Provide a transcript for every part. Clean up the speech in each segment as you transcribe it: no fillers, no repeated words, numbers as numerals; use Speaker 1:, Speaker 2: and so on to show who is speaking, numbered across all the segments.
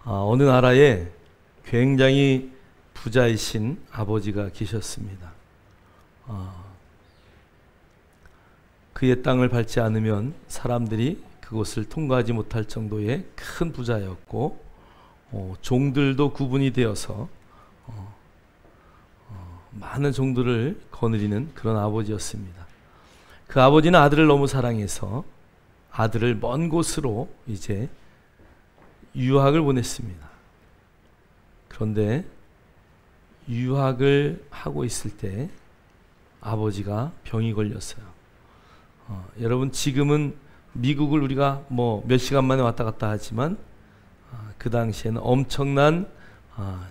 Speaker 1: 어느 나라에 굉장히 부자이신 아버지가 계셨습니다. 그의 땅을 밟지 않으면 사람들이 그곳을 통과하지 못할 정도의 큰 부자였고, 종들도 구분이 되어서 많은 종들을 거느리는 그런 아버지였습니다. 그 아버지는 아들을 너무 사랑해서 아들을 먼 곳으로 이제 유학을 보냈습니다. 그런데 유학을 하고 있을 때 아버지가 병이 걸렸어요. 여러분, 지금은 미국을 우리가 몇 시간 만에 왔다 갔다 하지만 그 당시에는 엄청난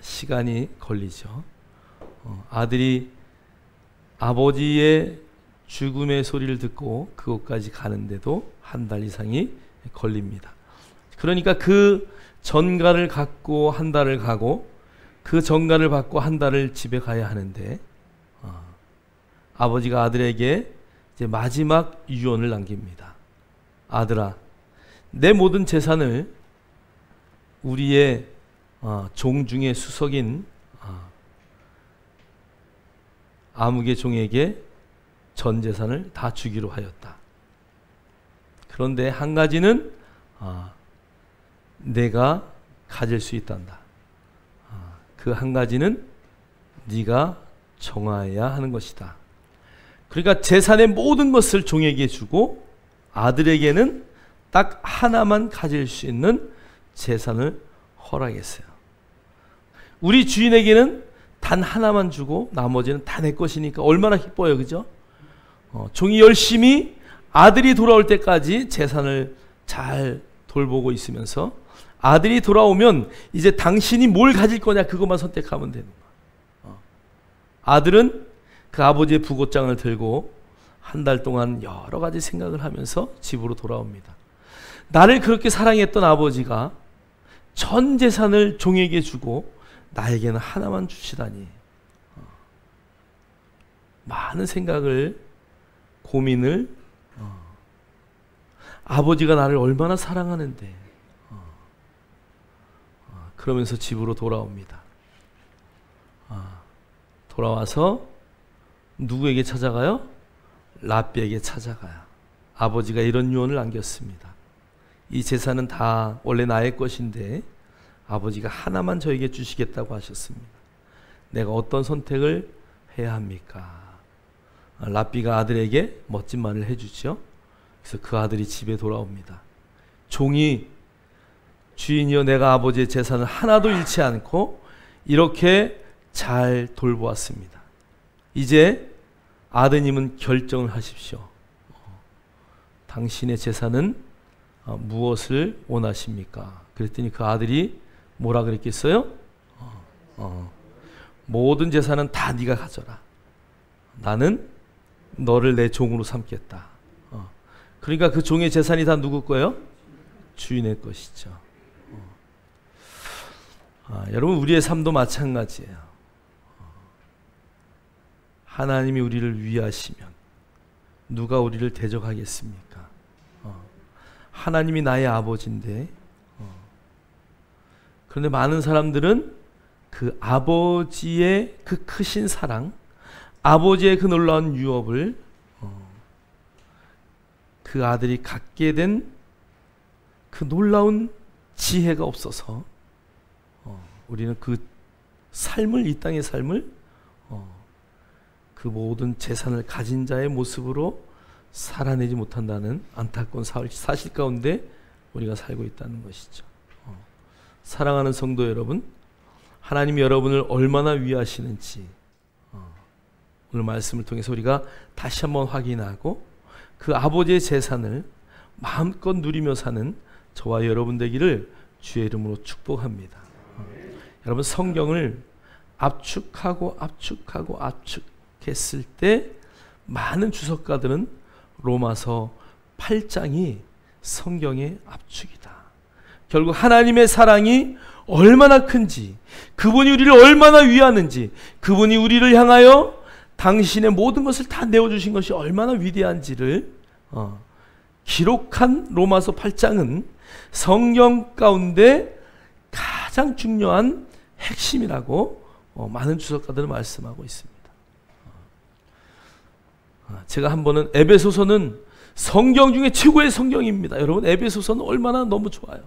Speaker 1: 시간이 걸리죠. 아들이 아버지의 죽음의 소리를 듣고 그곳까지 가는데도 한 달 이상이 걸립니다. 그러니까 그 전가를 갖고 한 달을 가고 그 전가를 받고 한 달을 집에 가야 하는데, 아버지가 아들에게 이제 마지막 유언을 남깁니다. 아들아, 내 모든 재산을 우리의 종 중에 수석인 아무개 종에게 전 재산을 다 주기로 하였다. 그런데 한 가지는 내가 가질 수 있단다. 그 한 가지는 네가 정하여야 하는 것이다. 그러니까 재산의 모든 것을 종에게 주고 아들에게는 딱 하나만 가질 수 있는 재산을 허락했어요. 우리 주인에게는 단 하나만 주고 나머지는 다 내 것이니까 얼마나 기뻐요, 그죠? 종이 열심히 아들이 돌아올 때까지 재산을 잘 돌보고 있으면서 아들이 돌아오면 이제 당신이 뭘 가질 거냐 그것만 선택하면 되는 거야. 아들은 그 아버지의 부고장을 들고 한 달 동안 여러 가지 생각을 하면서 집으로 돌아옵니다. 나를 그렇게 사랑했던 아버지가 전 재산을 종에게 주고 나에게는 하나만 주시다니. 많은 생각을, 고민을, 아버지가 나를 얼마나 사랑하는데, 그러면서 집으로 돌아옵니다. 돌아와서 누구에게 찾아가요? 랍비에게 찾아가요. 아버지가 이런 유언을 남겼습니다. 이 재산은 다 원래 나의 것인데 아버지가 하나만 저에게 주시겠다고 하셨습니다. 내가 어떤 선택을 해야 합니까? 랍비가 아들에게 멋진 말을 해주죠. 그래서 그 아들이 집에 돌아옵니다. 종이 주인이여, 내가 아버지의 재산을 하나도 잃지 않고 이렇게 잘 돌보았습니다. 이제 아드님은 결정을 하십시오. 당신의 재산은 무엇을 원하십니까? 그랬더니 그 아들이 뭐라 그랬겠어요? 모든 재산은 다 네가 가져라. 나는 너를 내 종으로 삼겠다. 그러니까 그 종의 재산이 다 누구 거예요? 주인의 것이죠. 여러분, 우리의 삶도 마찬가지예요. 하나님이 우리를 위하시면 누가 우리를 대적하겠습니까? 하나님이 나의 아버지인데, 그런데 많은 사람들은 그 아버지의 그 크신 사랑, 아버지의 그 놀라운 유업을 그 아들이 갖게 된 그 놀라운 지혜가 없어서 우리는 그 삶을, 이 땅의 삶을 그 모든 재산을 가진 자의 모습으로 살아내지 못한다는 안타까운 사실 가운데 우리가 살고 있다는 것이죠. 사랑하는 성도 여러분, 하나님이 여러분을 얼마나 위하시는지 오늘 말씀을 통해서 우리가 다시 한번 확인하고 그 아버지의 재산을 마음껏 누리며 사는 저와 여러분 되기를 주의 이름으로 축복합니다. 여러분, 성경을 압축하고 압축했을 때 많은 주석가들은 로마서 8장이 성경의 압축이다. 결국 하나님의 사랑이 얼마나 큰지, 그분이 우리를 얼마나 위하는지, 그분이 우리를 향하여 당신의 모든 것을 다 내어주신 것이 얼마나 위대한지를 기록한 로마서 8장은 성경 가운데 가장 가장 중요한 핵심이라고 많은 주석가들은 말씀하고 있습니다. 제가 한 번은 에베소서는 성경 중에 최고의 성경입니다. 여러분, 에베소서는 얼마나 너무 좋아요.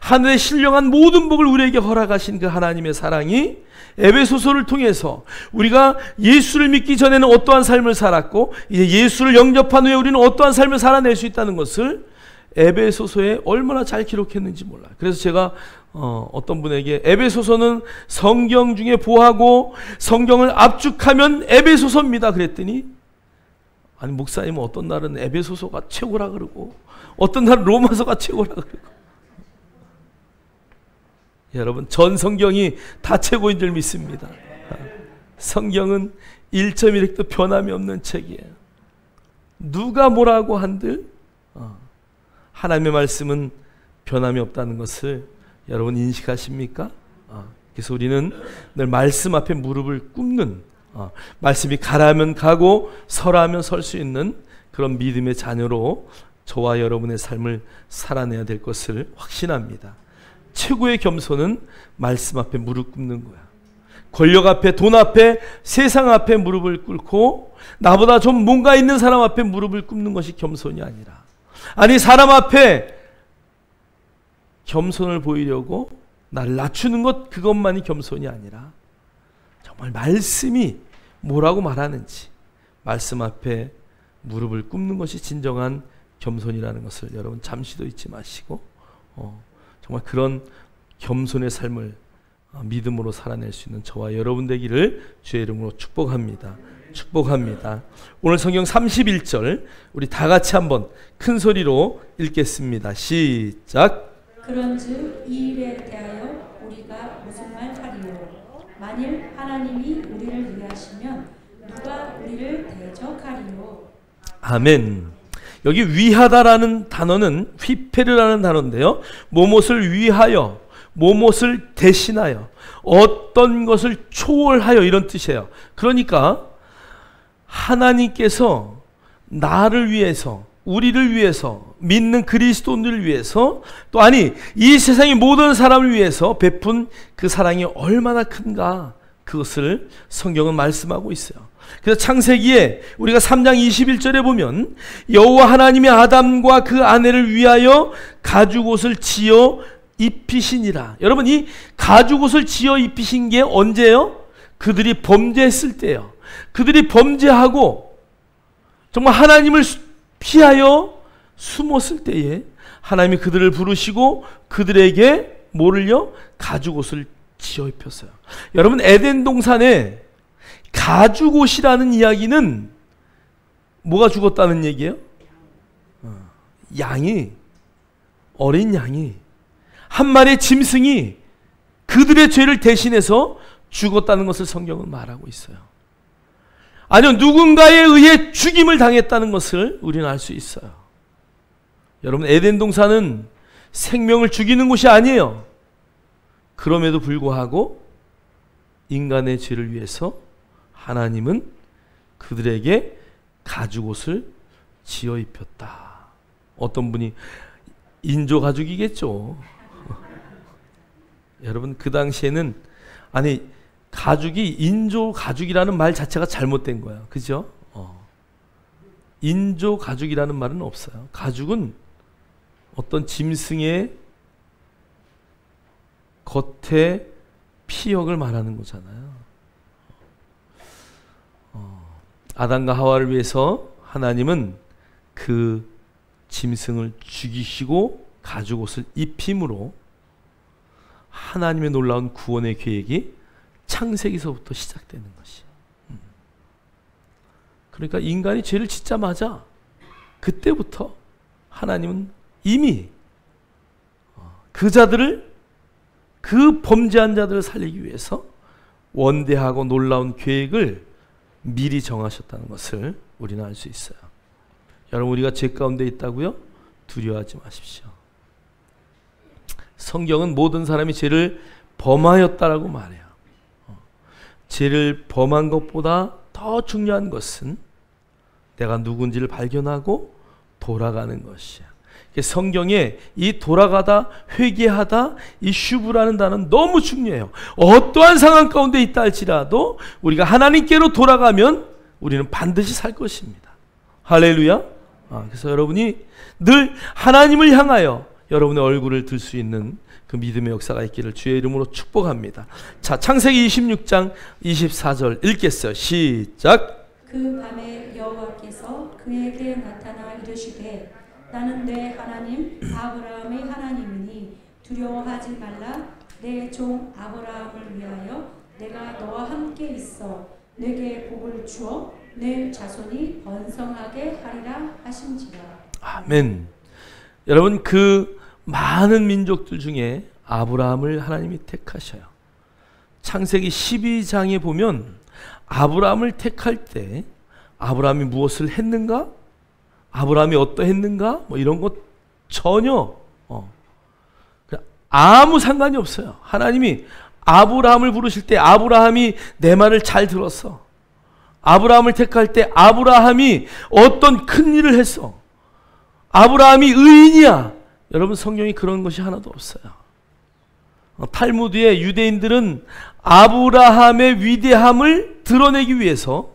Speaker 1: 하늘의 신령한 모든 복을 우리에게 허락하신 그 하나님의 사랑이 에베소서를 통해서 우리가 예수를 믿기 전에는 어떠한 삶을 살았고 이제 예수를 영접한 후에 우리는 어떠한 삶을 살아낼 수 있다는 것을 에베소서에 얼마나 잘 기록했는지 몰라요. 그래서 제가 어떤 분에게 에베소서는 성경 중에 보하고 성경을 압축하면 에베소서입니다 그랬더니, 아니 목사님은 어떤 날은 에베소서가 최고라 그러고 어떤 날은 로마서가 최고라 그러고. 여러분, 전 성경이 다 최고인 줄 믿습니다. 성경은 1.1획도 변함이 없는 책이에요. 누가 뭐라고 한들 하나님의 말씀은 변함이 없다는 것을 여러분 인식하십니까? 그래서 우리는 늘 말씀 앞에 무릎을 꿇는, 말씀이 가라면 가고 서라면 설 수 있는 그런 믿음의 자녀로 저와 여러분의 삶을 살아내야 될 것을 확신합니다. 최고의 겸손은 말씀 앞에 무릎 꿇는 거야. 권력 앞에, 돈 앞에, 세상 앞에 무릎을 꿇고 나보다 좀 뭔가 있는 사람 앞에 무릎을 꿇는 것이 겸손이 아니라, 아니 사람 앞에 겸손을 보이려고 나를 낮추는 것, 그것만이 겸손이 아니라 정말 말씀이 뭐라고 말하는지 말씀 앞에 무릎을 꿇는 것이 진정한 겸손이라는 것을 여러분 잠시도 잊지 마시고 정말 그런 겸손의 삶을 믿음으로 살아낼 수 있는 저와 여러분 되기를 주의 이름으로 축복합니다. 축복합니다. 오늘 성경 31절 우리 다 같이 한번 큰 소리로 읽겠습니다. 시작.
Speaker 2: 그런즉 이 일에 대하여 우리가 무슨 말 하리요? 만일 하나님이 우리를 위하시면 누가 우리를 대적하리요? 아멘.
Speaker 1: 여기 위하다라는 단어는 휘페르라는 단어인데요, 뭐뭇을 위하여, 뭐뭇을 대신하여, 어떤 것을 초월하여, 이런 뜻이에요. 그러니까 하나님께서 나를 위해서, 우리를 위해서, 믿는 그리스도인들을 위해서, 또 아니 이 세상의 모든 사람을 위해서 베푼 그 사랑이 얼마나 큰가, 그것을 성경은 말씀하고 있어요. 그래서 창세기에 우리가 3장 21절에 보면 여호와 하나님이 아담과 그 아내를 위하여 가죽옷을 지어 입히시니라. 여러분, 이 가죽옷을 지어 입히신 게 언제요? 그들이 범죄했을 때예요. 그들이 범죄하고 정말 하나님을 피하여 숨었을 때에 하나님이 그들을 부르시고 그들에게 뭐를요? 가죽옷을 지어 입혔어요. 여러분, 에덴 동산에 가죽옷이라는 이야기는 뭐가 죽었다는 얘기예요? 양이, 어린 양이, 한 마리의 짐승이 그들의 죄를 대신해서 죽었다는 것을 성경은 말하고 있어요. 아니요, 누군가에 의해 죽임을 당했다는 것을 우리는 알 수 있어요. 여러분, 에덴 동산은 생명을 죽이는 곳이 아니에요. 그럼에도 불구하고 인간의 죄를 위해서 하나님은 그들에게 가죽옷을 지어 입혔다. 어떤 분이 인조 가죽이겠죠. 여러분, 그 당시에는 아니 가죽이 인조 가죽이라는 말 자체가 잘못된 거야. 그죠? 인조 가죽이라는 말은 없어요. 가죽은 어떤 짐승의 겉에 피역을 말하는 거잖아요. 아담과 하와를 위해서 하나님은 그 짐승을 죽이시고 가죽옷을 입힘으로 하나님의 놀라운 구원의 계획이 창세기서부터 시작되는 것이에요. 그러니까 인간이 죄를 짓자마자 그때부터 하나님은 이미 그 자들을, 그 범죄한 자들을 살리기 위해서 원대하고 놀라운 계획을 미리 정하셨다는 것을 우리는 알 수 있어요. 여러분, 우리가 죄 가운데 있다고요? 두려워하지 마십시오. 성경은 모든 사람이 죄를 범하였다라고 말해요. 죄를 범한 것보다 더 중요한 것은 내가 누군지를 발견하고 돌아가는 것이야. 성경에 이 돌아가다, 회개하다, 이 슈브라는 단어는 너무 중요해요. 어떠한 상황 가운데 있다 할지라도 우리가 하나님께로 돌아가면 우리는 반드시 살 것입니다. 할렐루야. 그래서 여러분이 늘 하나님을 향하여 여러분의 얼굴을 들 수 있는 그 믿음의 역사가 있기를 주의 이름으로 축복합니다. 자, 창세기 26장 24절 읽겠어요. 시작.
Speaker 2: 그 밤에 여호와께서 그에게 나타나 이르시되 나는 내 하나님 아브라함의 하나님이니 두려워하지 말라. 내 종 아브라함을 위하여 내가 너와 함께 있어 내게 복을 주어 내 자손이 번성하게 하리라 하신지라.
Speaker 1: 아멘. 여러분, 그 많은 민족들 중에 아브라함을 하나님이 택하셔요. 창세기 12장에 보면 아브라함을 택할 때 아브라함이 무엇을 했는가? 아브라함이 어떠했는가? 뭐 이런 것 전혀 아무 상관이 없어요. 하나님이 아브라함을 부르실 때 아브라함이 내 말을 잘 들었어. 아브라함을 택할 때 아브라함이 어떤 큰 일을 했어. 아브라함이 의인이야. 여러분, 성경이 그런 것이 하나도 없어요. 탈무드의 유대인들은 아브라함의 위대함을 드러내기 위해서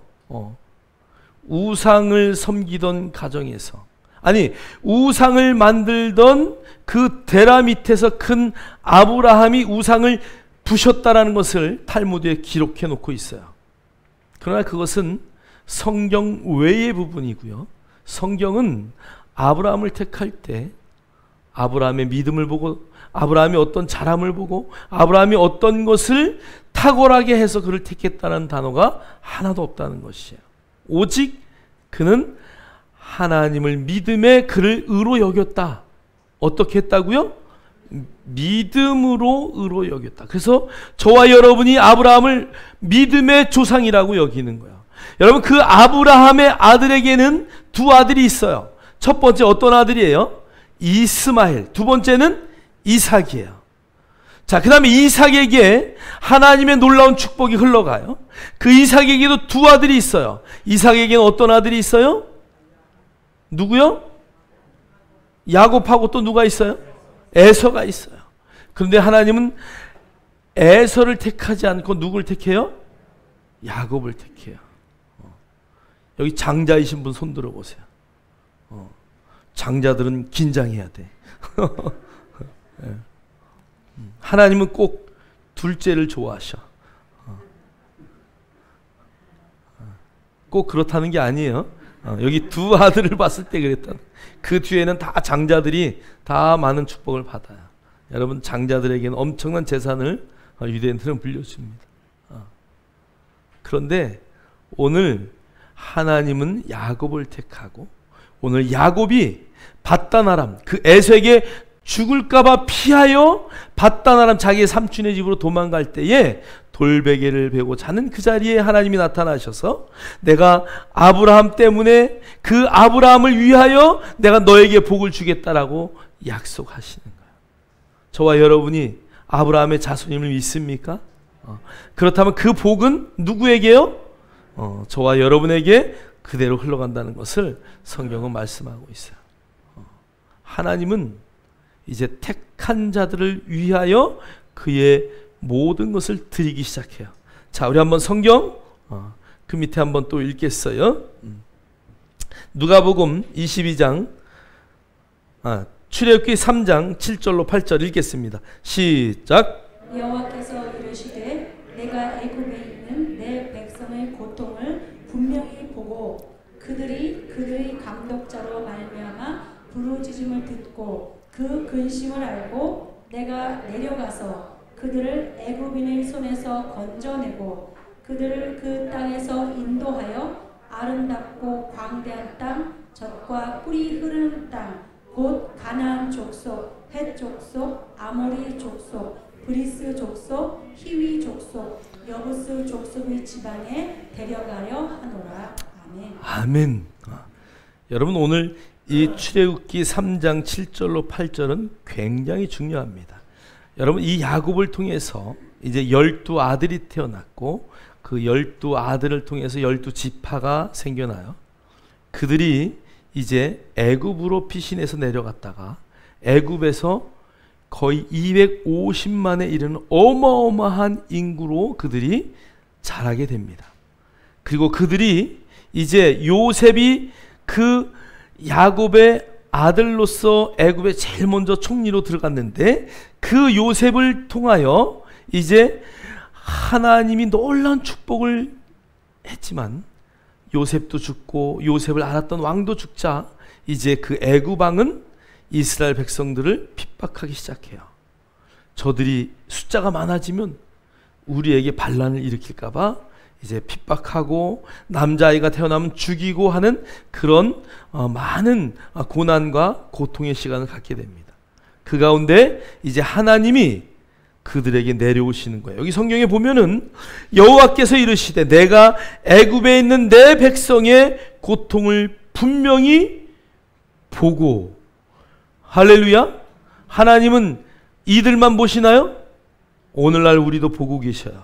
Speaker 1: 우상을 섬기던 가정에서, 아니 우상을 만들던 그 데라 밑에서 큰 아브라함이 우상을 부셨다라는 것을 탈무드에 기록해 놓고 있어요. 그러나 그것은 성경 외의 부분이고요. 성경은 아브라함을 택할 때 아브라함의 믿음을 보고, 아브라함이 어떤 자람을 보고, 아브라함이 어떤 것을 탁월하게 해서 그를 택했다는 단어가 하나도 없다는 것이에요. 오직 그는 하나님을 믿음에 그를 의로 여겼다. 어떻게 했다고요? 믿음으로 의로 여겼다. 그래서 저와 여러분이 아브라함을 믿음의 조상이라고 여기는 거예요. 여러분, 그 아브라함의 아들에게는 두 아들이 있어요. 첫 번째 어떤 아들이에요? 이스마엘. 두 번째는 이삭이에요. 자, 그 다음에 이삭에게 하나님의 놀라운 축복이 흘러가요. 그 이삭에게도 두 아들이 있어요. 이삭에게는 어떤 아들이 있어요? 누구요? 야곱하고 또 누가 있어요? 에서가 있어요. 그런데 하나님은 에서를 택하지 않고 누구를 택해요? 야곱을 택해요. 여기 장자이신 분 손 들어보세요. 장자들은 긴장해야 돼. 하나님은 꼭 둘째를 좋아하셔. 꼭 그렇다는 게 아니에요. 여기 두 아들을 봤을 때 그랬다. 그 뒤에는 다 장자들이 다 많은 축복을 받아요. 여러분, 장자들에게는 엄청난 재산을 유대인들은 물려줍니다. 그런데 오늘 하나님은 야곱을 택하고, 오늘 야곱이 밧단 아람, 그 에서에게 죽을까봐 피하여 밧단 아람 자기의 삼촌의 집으로 도망갈 때에 돌베개를 베고 자는 그 자리에 하나님이 나타나셔서 내가 아브라함 때문에 그 아브라함을 위하여 내가 너에게 복을 주겠다라고 약속하시는 거예요. 저와 여러분이 아브라함의 자손임을 믿습니까? 그렇다면 그 복은 누구에게요? 저와 여러분에게 그대로 흘러간다는 것을 성경은 말씀하고 있어요. 하나님은 이제 택한 자들을 위하여 그의 모든 것을 드리기 시작해요. 자, 우리 한번 성경 그 밑에 한번 또 읽겠어요. 누가복음 22장 출애굽기 3장 7절로 8절 읽겠습니다. 시작.
Speaker 2: 여호와께서 이르시되 내가 애굽에 있는 내 백성의 고통을 분명히 보고 그들의 감독자로 말미암아 부르짖음을 듣고 그 근심을 알고 내가 내려가서 그들을 애굽인의 손에서 건져내고 그들을 그 땅에서 인도하여 아름답고 광대한 땅, 젖과 꿀이 흐르는 땅, 곧 가나안 족속, 헷 족속, 아모리 족속, 브리스 족속, 히위 족속, 여부스 족속의 지방에 데려가려 하노라. 아멘.
Speaker 1: 아멘. 여러분, 오늘 이 출애굽기 3장 7절로 8절은 굉장히 중요합니다. 여러분, 이 야곱을 통해서 이제 12아들이 태어났고 그 12아들을 통해서 12지파가 생겨나요. 그들이 이제 애굽으로 피신해서 내려갔다가 애굽에서 거의 250만에 이르는 어마어마한 인구로 그들이 자라게 됩니다. 그리고 그들이 이제 요셉이 그 야곱의 아들로서 애굽에 제일 먼저 총리로 들어갔는데 그 요셉을 통하여 이제 하나님이 놀라운 축복을 했지만 요셉도 죽고 요셉을 알았던 왕도 죽자 이제 그 애굽 왕은 이스라엘 백성들을 핍박하기 시작해요. 저들이 숫자가 많아지면 우리에게 반란을 일으킬까봐 이제 핍박하고 남자아이가 태어나면 죽이고 하는 그런 많은 고난과 고통의 시간을 갖게 됩니다. 그 가운데 이제 하나님이 그들에게 내려오시는 거예요. 여기 성경에 보면은 여호와께서 이르시되 내가 애굽에 있는 내 백성의 고통을 분명히 보고, 할렐루야. 하나님은 이들만 보시나요? 오늘날 우리도 보고 계셔요.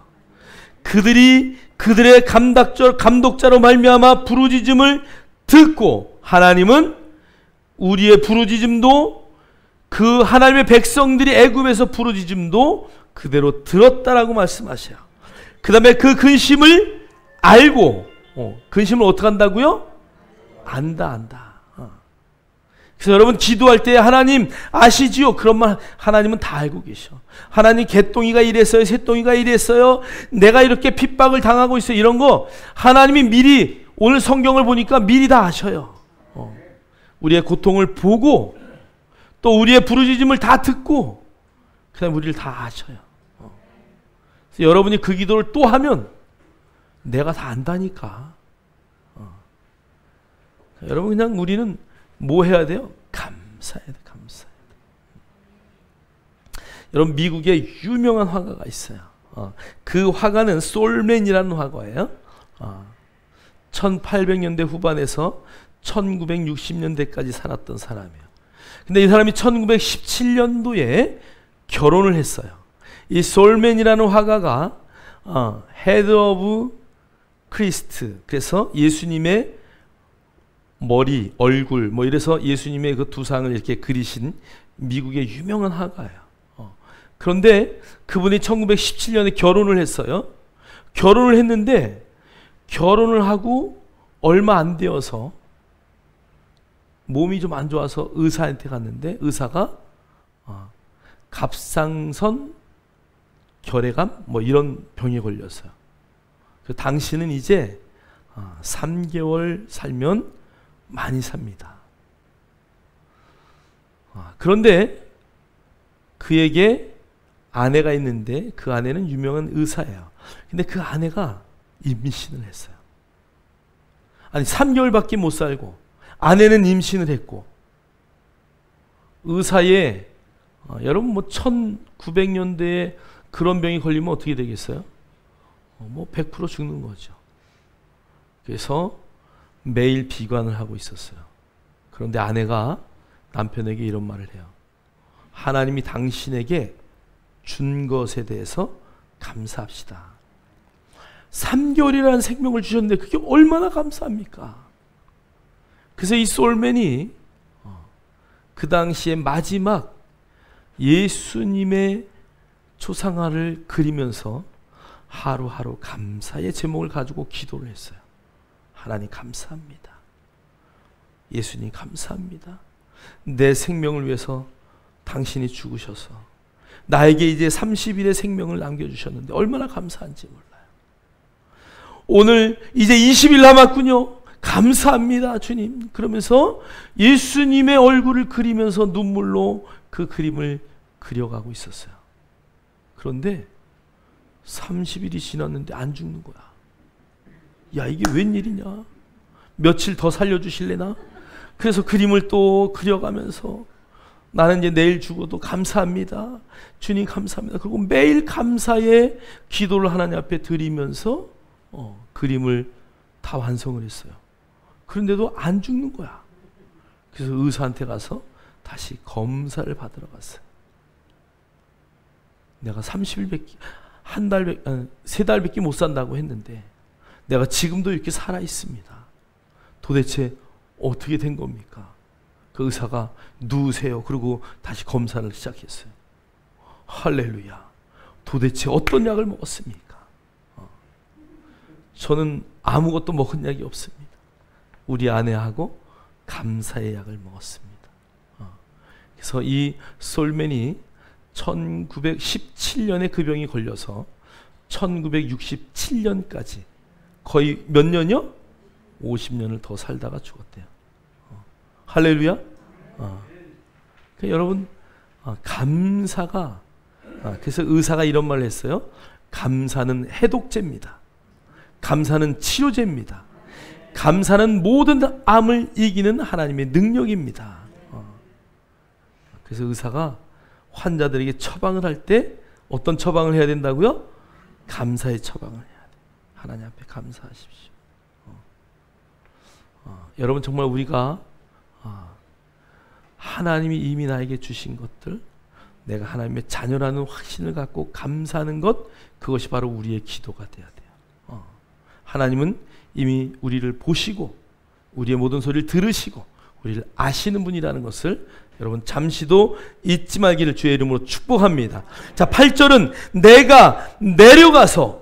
Speaker 1: 그들이 그들의 감독자로 말미암아 부르짖음을 듣고, 하나님은 우리의 부르짖음도 그 하나님의 백성들이 애굽에서 부르짖음도 그대로 들었다라고 말씀하셔요. 그 다음에 그 근심을 알고, 근심을 어떻게 한다고요? 안다. 그래서 여러분 기도할 때 하나님 아시지요? 그런 말 하나님은 다 알고 계셔. 하나님 개똥이가 이랬어요, 새똥이가 이랬어요, 내가 이렇게 핍박을 당하고 있어요, 이런 거 하나님이 미리, 오늘 성경을 보니까 미리 다 아셔요. 우리의 고통을 보고 또 우리의 부르짖음을 다 듣고 그 다음에 우리를 다 아셔요. 그래서 여러분이 그 기도를 또 하면 내가 다 안다니까. 여러분 그냥 우리는 뭐 해야 돼요? 감사해야 돼. 여러분 미국에 유명한 화가가 있어요. 그 화가는 솔맨이라는 화가예요. 1800년대 후반에서 1960년대까지 살았던 사람이에요. 근데 이 사람이 1917년도에 결혼을 했어요. 이 솔맨이라는 화가가 헤드 오브 크리스트, 그래서 예수님의 머리, 얼굴 뭐 이래서 예수님의 그 두 상을 이렇게 그리신 미국의 유명한 화가예요. 그런데 그분이 1917년에 결혼을 했어요. 결혼을 했는데 결혼을 하고 얼마 안 되어서 몸이 좀 안 좋아서 의사한테 갔는데 의사가 갑상선 결핵암 뭐 이런 병에 걸렸어요. 당신은 이제 3개월 살면 많이 삽니다. 그런데 그에게 아내가 있는데 그 아내는 유명한 의사예요. 근데 그 아내가 임신을 했어요. 아니 3개월밖에 못 살고 아내는 임신을 했고, 의사의 여러분 뭐 1900년대에 그런 병이 걸리면 어떻게 되겠어요? 뭐 100% 죽는 거죠. 그래서 매일 비관을 하고 있었어요. 그런데 아내가 남편에게 이런 말을 해요. 하나님이 당신에게 준 것에 대해서 감사합시다. 3개월이라는 생명을 주셨는데 그게 얼마나 감사합니까? 그래서 이 솔맨이 그 당시에 마지막 예수님의 초상화를 그리면서 하루하루 감사의 제목을 가지고 기도를 했어요. 하나님 감사합니다. 예수님 감사합니다. 내 생명을 위해서 당신이 죽으셔서 나에게 이제 30일의 생명을 남겨주셨는데 얼마나 감사한지 몰라요. 오늘 이제 20일 남았군요. 감사합니다 주님. 그러면서 예수님의 얼굴을 그리면서 눈물로 그 그림을 그려가고 있었어요. 그런데 30일이 지났는데 안 죽는 거야. 야, 이게 웬일이냐? 며칠 더 살려주실래나? 그래서 그림을 또 그려가면서 나는 이제 내일 죽어도 감사합니다. 주님 감사합니다. 그리고 매일 감사의 기도를 하나님 앞에 드리면서 그림을 다 완성을 했어요. 그런데도 안 죽는 거야. 그래서 의사한테 가서 다시 검사를 받으러 갔어요. 내가 30일밖에, 세 달밖에 못 산다고 했는데 내가 지금도 이렇게 살아 있습니다. 도대체 어떻게 된 겁니까? 그 의사가 누우세요. 그리고 다시 검사를 시작했어요. 할렐루야. 도대체 어떤 약을 먹었습니까? 저는 아무것도 먹은 약이 없습니다. 우리 아내하고 감사의 약을 먹었습니다. 그래서 이 솔맨이 1917년에 그 병이 걸려서 1967년까지 거의 몇 년이요? 50년을 더 살다가 죽었대요. 할렐루야. 그러니까 여러분, 감사가, 그래서 의사가 이런 말을 했어요. 감사는 해독제입니다. 감사는 치료제입니다. 감사는 모든 암을 이기는 하나님의 능력입니다. 그래서 의사가 환자들에게 처방을 할 때 어떤 처방을 해야 된다고요? 감사의 처방을 해야 돼요. 하나님 앞에 감사하십시오. 여러분, 정말 우리가 하나님이 이미 나에게 주신 것들, 내가 하나님의 자녀라는 확신을 갖고 감사하는 것, 그것이 바로 우리의 기도가 돼야 돼요. 하나님은 이미 우리를 보시고 우리의 모든 소리를 들으시고 우리를 아시는 분이라는 것을 여러분 잠시도 잊지 말기를 주의 이름으로 축복합니다. 자, 8절은 내가 내려가서,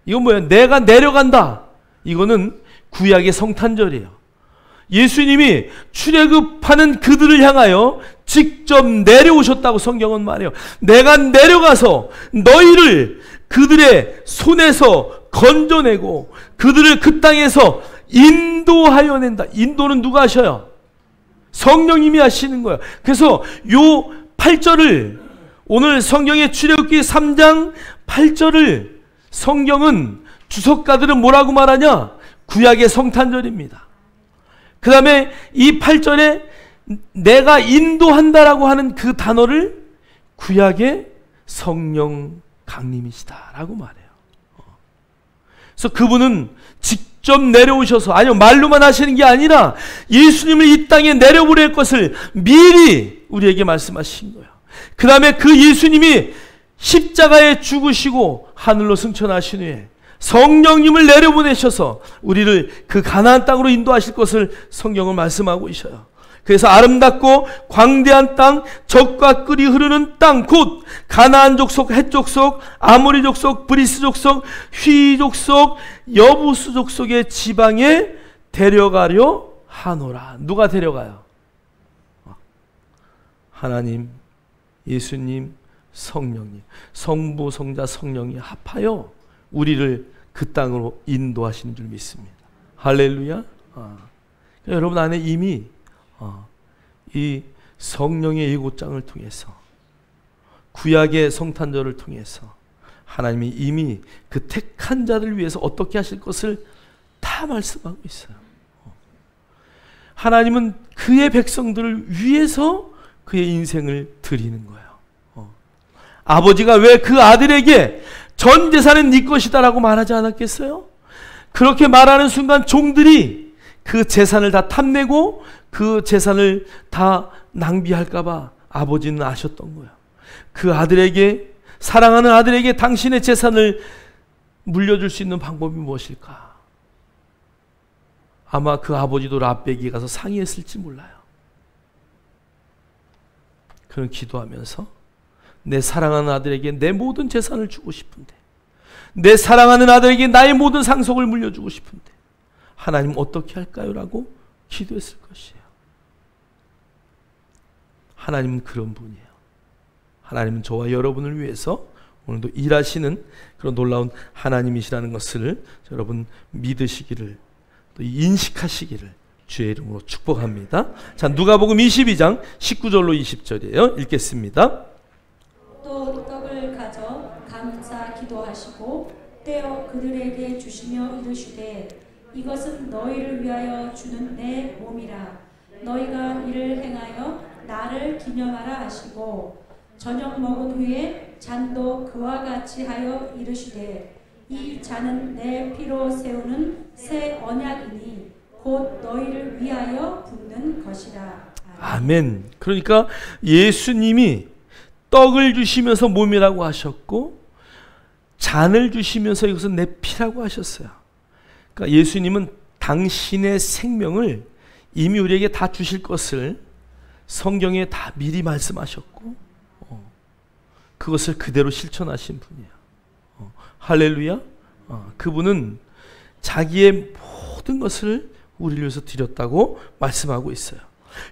Speaker 1: 이건 뭐예요? 내가 내려간다. 이거는 구약의 성탄절이에요. 예수님이 출애굽하는 그들을 향하여 직접 내려오셨다고 성경은 말해요. 내가 내려가서 너희를 그들의 손에서 건져내고 그들을 그 땅에서 인도하여 낸다. 인도는 누가 하셔요? 성령님이 하시는 거예요. 그래서 요 8절을, 오늘 성경의 출애굽기 3장 8절을 성경은 주석가들은 뭐라고 말하냐? 구약의 성탄절입니다. 그 다음에 이 8절에 내가 인도한다라고 하는 그 단어를 구약의 성령 강림이시다라고 말해요. 그래서 그분은 직접 내려오셔서, 아니요, 말로만 하시는 게 아니라 예수님을 이 땅에 내려보낼 것을 미리 우리에게 말씀하신 거예요. 그 다음에 그 예수님이 십자가에 죽으시고 하늘로 승천하신 후에 성령님을 내려보내셔서 우리를 그 가나안 땅으로 인도하실 것을 성경은 말씀하고 있어요. 그래서 아름답고 광대한 땅, 젖과 꿀이 흐르는 땅, 곧 가나안 족속, 헷 족속, 아모리 족속, 브리스 족속, 휘 족속, 여부수 족속의 지방에 데려가려 하노라. 누가 데려가요? 하나님, 예수님, 성령님, 성부, 성자, 성령이 합하여 우리를 그 땅으로 인도하시는 줄 믿습니다. 할렐루야. 여러분 안에 이미 이 성령의 예고장을 통해서, 구약의 성탄절을 통해서 하나님이 이미 그 택한 자들 위해서 어떻게 하실 것을 다 말씀하고 있어요. 하나님은 그의 백성들을 위해서 그의 인생을 드리는 거예요. 아버지가 왜 그 아들에게 전 재산은 네 것이다 라고 말하지 않았겠어요? 그렇게 말하는 순간 종들이 그 재산을 다 탐내고 그 재산을 다 낭비할까봐 아버지는 아셨던 거예요. 그 아들에게, 사랑하는 아들에게 당신의 재산을 물려줄 수 있는 방법이 무엇일까? 아마 그 아버지도 랍베기에 가서 상의했을지 몰라요. 그런 기도하면서 내 사랑하는 아들에게 내 모든 재산을 주고 싶은데, 내 사랑하는 아들에게 나의 모든 상속을 물려주고 싶은데 하나님 어떻게 할까요? 라고 기도했을 것이에요. 하나님은 그런 분이에요. 하나님은 저와 여러분을 위해서 오늘도 일하시는 그런 놀라운 하나님이시라는 것을 여러분 믿으시기를, 또 인식하시기를 주의 이름으로 축복합니다. 자, 누가복음 22장 19절로 20절이에요. 읽겠습니다.
Speaker 2: 또 떡을 가져 감사 기도하시고 떼어 그들에게 주시며 이르시되 이것은 너희를 위하여 주는 내 몸이라. 너희가 이를 행하여 나를 기념하라 하시고 저녁 먹은 후에 잔도 그와 같이 하여 이르시되 이 잔은 내 피로 세우는 새 언약이니 곧 너희를 위하여 붓는 것이라.
Speaker 1: 아멘. 그러니까 예수님이 떡을 주시면서 몸이라고 하셨고 잔을 주시면서 이것은 내 피라고 하셨어요. 그러니까 예수님은 당신의 생명을 이미 우리에게 다 주실 것을 성경에 다 미리 말씀하셨고 그것을 그대로 실천하신 분이에요. 할렐루야. 그분은 자기의 모든 것을 우리를 위해서 드렸다고 말씀하고 있어요.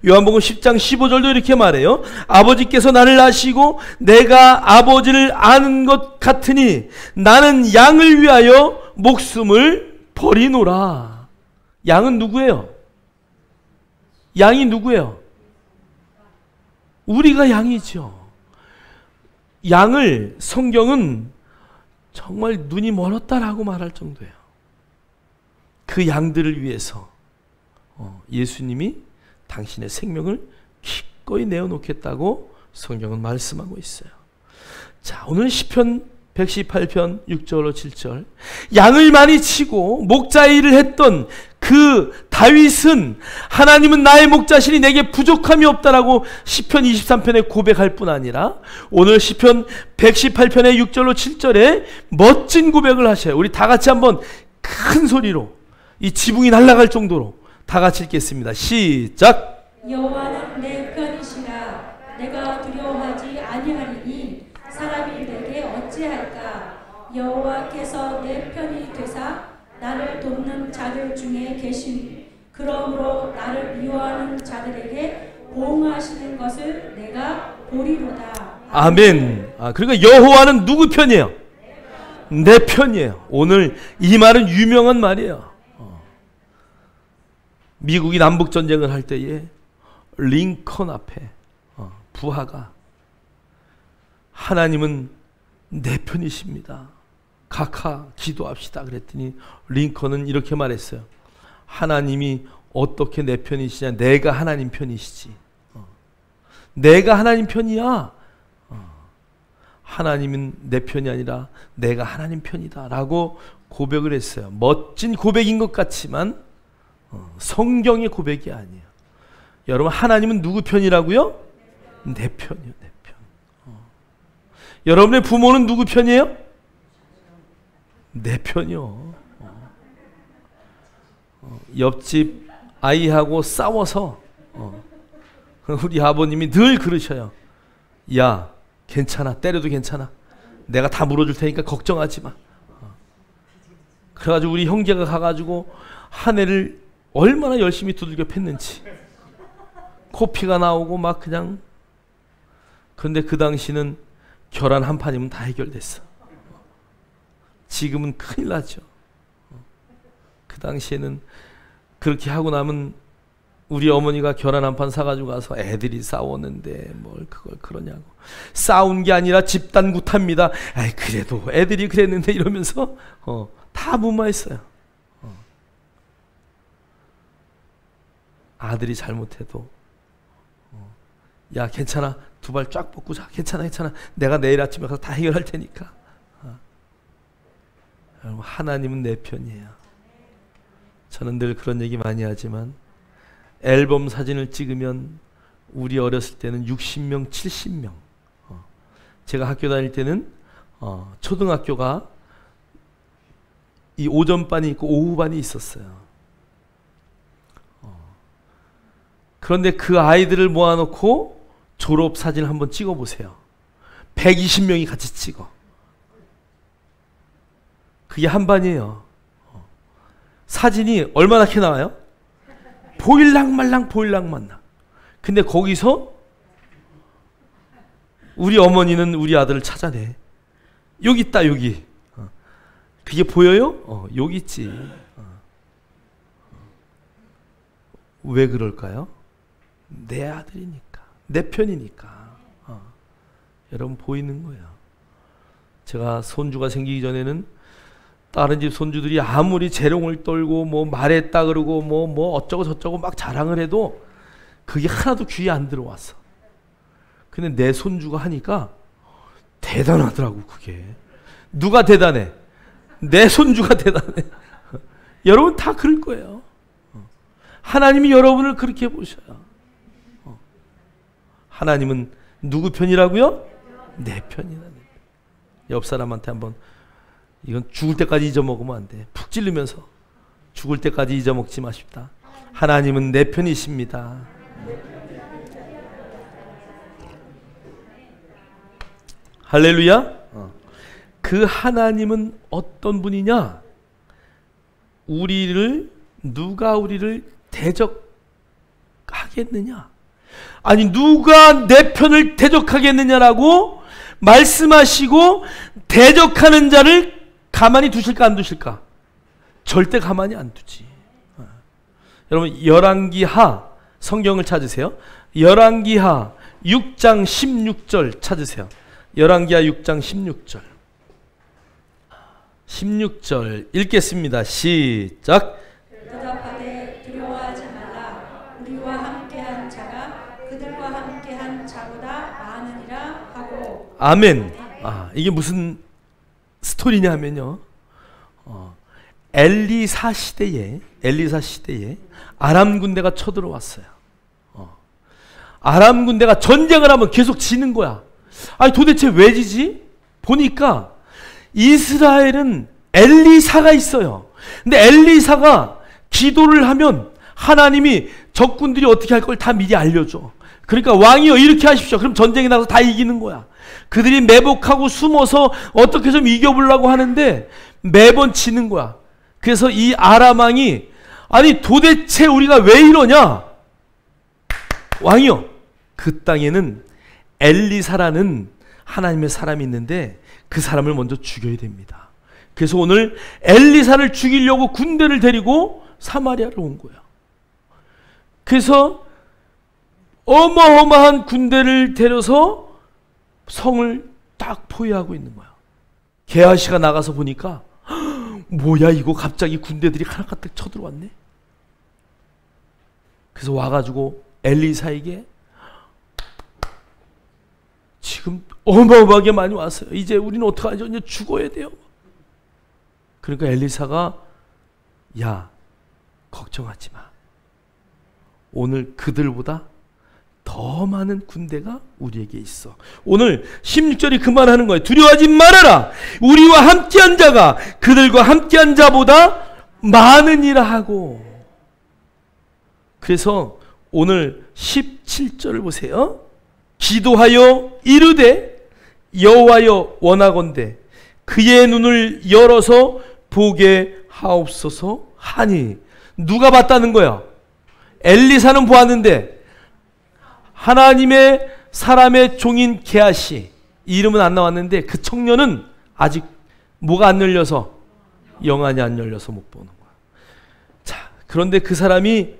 Speaker 1: 요한복음 10장 15절도 이렇게 말해요. 아버지께서 나를 아시고 내가 아버지를 아는 것 같으니 나는 양을 위하여 목숨을 버리노라. 양은 누구예요? 양이 누구예요? 우리가 양이죠. 양을 성경은 정말 눈이 멀었다라고 말할 정도예요. 그 양들을 위해서 예수님이 당신의 생명을 기꺼이 내어놓겠다고 성경은 말씀하고 있어요. 자, 오늘 시편 118편 6절로 7절. 양을 많이 치고 목자 일을 했던 그 다윗은 하나님은 나의 목자시니 내게 부족함이 없다라고 시편 23편에 고백할 뿐 아니라 오늘 시편 118편의 6절로 7절에 멋진 고백을 하셔요. 우리 다 같이 한번 큰 소리로 이 지붕이 날아갈 정도로 다 같이 읽겠습니다. 시작.
Speaker 2: 여호와는 내 편이시라. 내가 두려워하지 아니하리니 사람이 내게 어찌할까. 여호와께서 내 편이 되사 나를 돕는 자들 중에 계시니 그러므로 나를 미워하는 자들에게 보응하시는 것을 내가 보리로다.
Speaker 1: 아멘. 그러니까 여호와는 누구 편이에요? 내 편이에요. 오늘 이 말은 유명한 말이에요. 미국이 남북전쟁을 할 때에 링컨 앞에 부하가 하나님은 내 편이십니다. 각하 기도합시다 그랬더니 링컨은 이렇게 말했어요. 하나님이 어떻게 내 편이시냐. 내가 하나님 편이시지. 내가 하나님 편이야. 하나님은 내 편이 아니라 내가 하나님 편이다 라고 고백을 했어요. 멋진 고백인 것 같지만 성경의 고백이 아니에요. 여러분, 하나님은 누구 편이라고요? 내 편이요. 내 편. 여러분의 부모는 누구 편이에요? 내 편이요. 옆집 아이하고 싸워서 우리 아버님이 늘 그러셔요. 야, 괜찮아. 때려도 괜찮아. 내가 다 물어줄 테니까 걱정하지 마. 그래가지고 우리 형제가 가가지고 한 애를 얼마나 열심히 두들겨 팼는지 코피가 나오고 막 그냥. 그런데 그 당시는 결혼 한 판이면 다 해결됐어. 지금은 큰일 나죠. 그 당시에는 그렇게 하고 나면 우리 어머니가 계란 한 판 사가지고 가서 애들이 싸웠는데 뭘 그걸 그러냐고. 싸운 게 아니라 집단 구타입니다. 아이 그래도 애들이 그랬는데 이러면서 다 무마했어요. 아들이 잘못해도 야 괜찮아, 두 발 쫙 뻗고 자. 괜찮아 괜찮아, 내가 내일 아침에 가서 다 해결할 테니까. 여러분, 하나님은 내 편이에요. 저는 늘 그런 얘기 많이 하지만 앨범 사진을 찍으면 우리 어렸을 때는 60명 70명, 제가 학교 다닐 때는 초등학교가 이 오전반이 있고 오후반이 있었어요. 그런데 그 아이들을 모아놓고 졸업사진을 한번 찍어보세요. 120명이 같이 찍어. 그게 한 반이에요. 사진이 얼마나 게 나와요? 보일랑말랑 보일랑말랑. 근데 거기서 우리 어머니는 우리 아들을 찾아내. 여기 있다 여기. 그게 보여요? 여기 있지. 왜 그럴까요? 내 아들이니까, 내 편이니까. 여러분 보이는 거예요. 제가 손주가 생기기 전에는 다른 집 손주들이 아무리 재롱을 떨고 뭐 말했다 그러고 뭐 어쩌고 저쩌고 막 자랑을 해도 그게 하나도 귀에 안 들어왔어. 근데 내 손주가 하니까 대단하더라고. 그게 누가 대단해? 내 손주가 대단해. 여러분 다 그럴 거예요. 하나님이 여러분을 그렇게 보셔요. 하나님은 누구 편이라고요? 내 편이다. 옆 사람한테 한번, 이건 죽을 때까지 잊어먹으면 안 돼. 푹 찔르면서 죽을 때까지 잊어먹지 마십다. 하나님은 내 편이십니다. 할렐루야. 그 하나님은 어떤 분이냐? 누가 우리를 대적하겠느냐? 아니, 누가 내 편을 대적하겠느냐라고 말씀하시고 대적하는 자를 가만히 두실까 안 두실까? 절대 가만히 안 두지. 여러분, 열왕기하 성경을 찾으세요. 열왕기하 6장 16절 찾으세요. 열왕기하 6장 16절. 16절 읽겠습니다. 시작.
Speaker 2: 대답하되 두려워하지 말라. 우리와 함께한 자가 그들과 함께한 자보다 많으니라 하고.
Speaker 1: 아멘. 이게 무슨 스토리냐 하면요. 엘리사 시대에 아람 군대가 쳐들어왔어요. 아람 군대가 전쟁을 하면 계속 지는 거야. 아니, 도대체 왜 지지? 보니까 이스라엘은 엘리사가 있어요. 근데 엘리사가 기도를 하면 하나님이 적군들이 어떻게 할 걸 다 미리 알려줘. 그러니까 왕이여 이렇게 하십시오. 그럼 전쟁에 나가서 다 이기는 거야. 그들이 매복하고 숨어서 어떻게 좀 이겨보려고 하는데 매번 지는 거야. 그래서 이 아람 왕이 아니 도대체 우리가 왜 이러냐? 왕이여, 그 땅에는 엘리사라는 하나님의 사람이 있는데 그 사람을 먼저 죽여야 됩니다. 그래서 오늘 엘리사를 죽이려고 군대를 데리고 사마리아를 온 거예요. 그래서 어마어마한 군대를 데려서 성을 딱 포위하고 있는 거야. 게하시가 나가서 보니까 뭐야 이거, 갑자기 군대들이 하나가득 쳐들어왔네. 그래서 와가지고 엘리사에게 지금 어마어마하게 많이 왔어요. 이제 우리는 어떡하죠? 이제 죽어야 돼요. 그러니까 엘리사가 야, 걱정하지 마. 오늘 그들보다 더 많은 군대가 우리에게 있어. 오늘 16절이 그 말하는 거예요. 두려워하지 말아라. 우리와 함께한 자가 그들과 함께한 자보다 많으니라 하고. 그래서 오늘 17절을 보세요. 기도하여 이르되 여호와여 원하건대 그의 눈을 열어서 보게 하옵소서 하니. 누가 봤다는 거야? 엘리사는 보았는데 하나님의 사람의 종인 게하시, 이름은 안 나왔는데 그 청년은 아직 뭐가 안 열려서, 영안이 안 열려서 못 보는 거야. 자, 그런데 그 사람이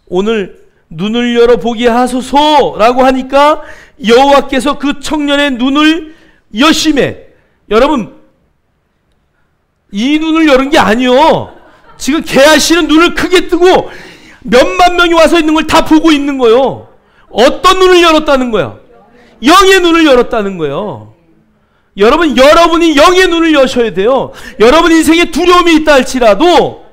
Speaker 1: 오늘 눈을 열어 보게 하소서라고 하니까 여호와께서 그 청년의 눈을 여심해. 여러분, 이 눈을 여는 게 아니요. 지금 게하시는 눈을 크게 뜨고 몇만 명이 와서 있는 걸 다 보고 있는 거예요. 어떤 눈을 열었다는 거야? 영의 눈을 열었다는 거예요. 여러분, 여러분이 영의 눈을 여셔야 돼요. 여러분 인생에 두려움이 있다 할지라도,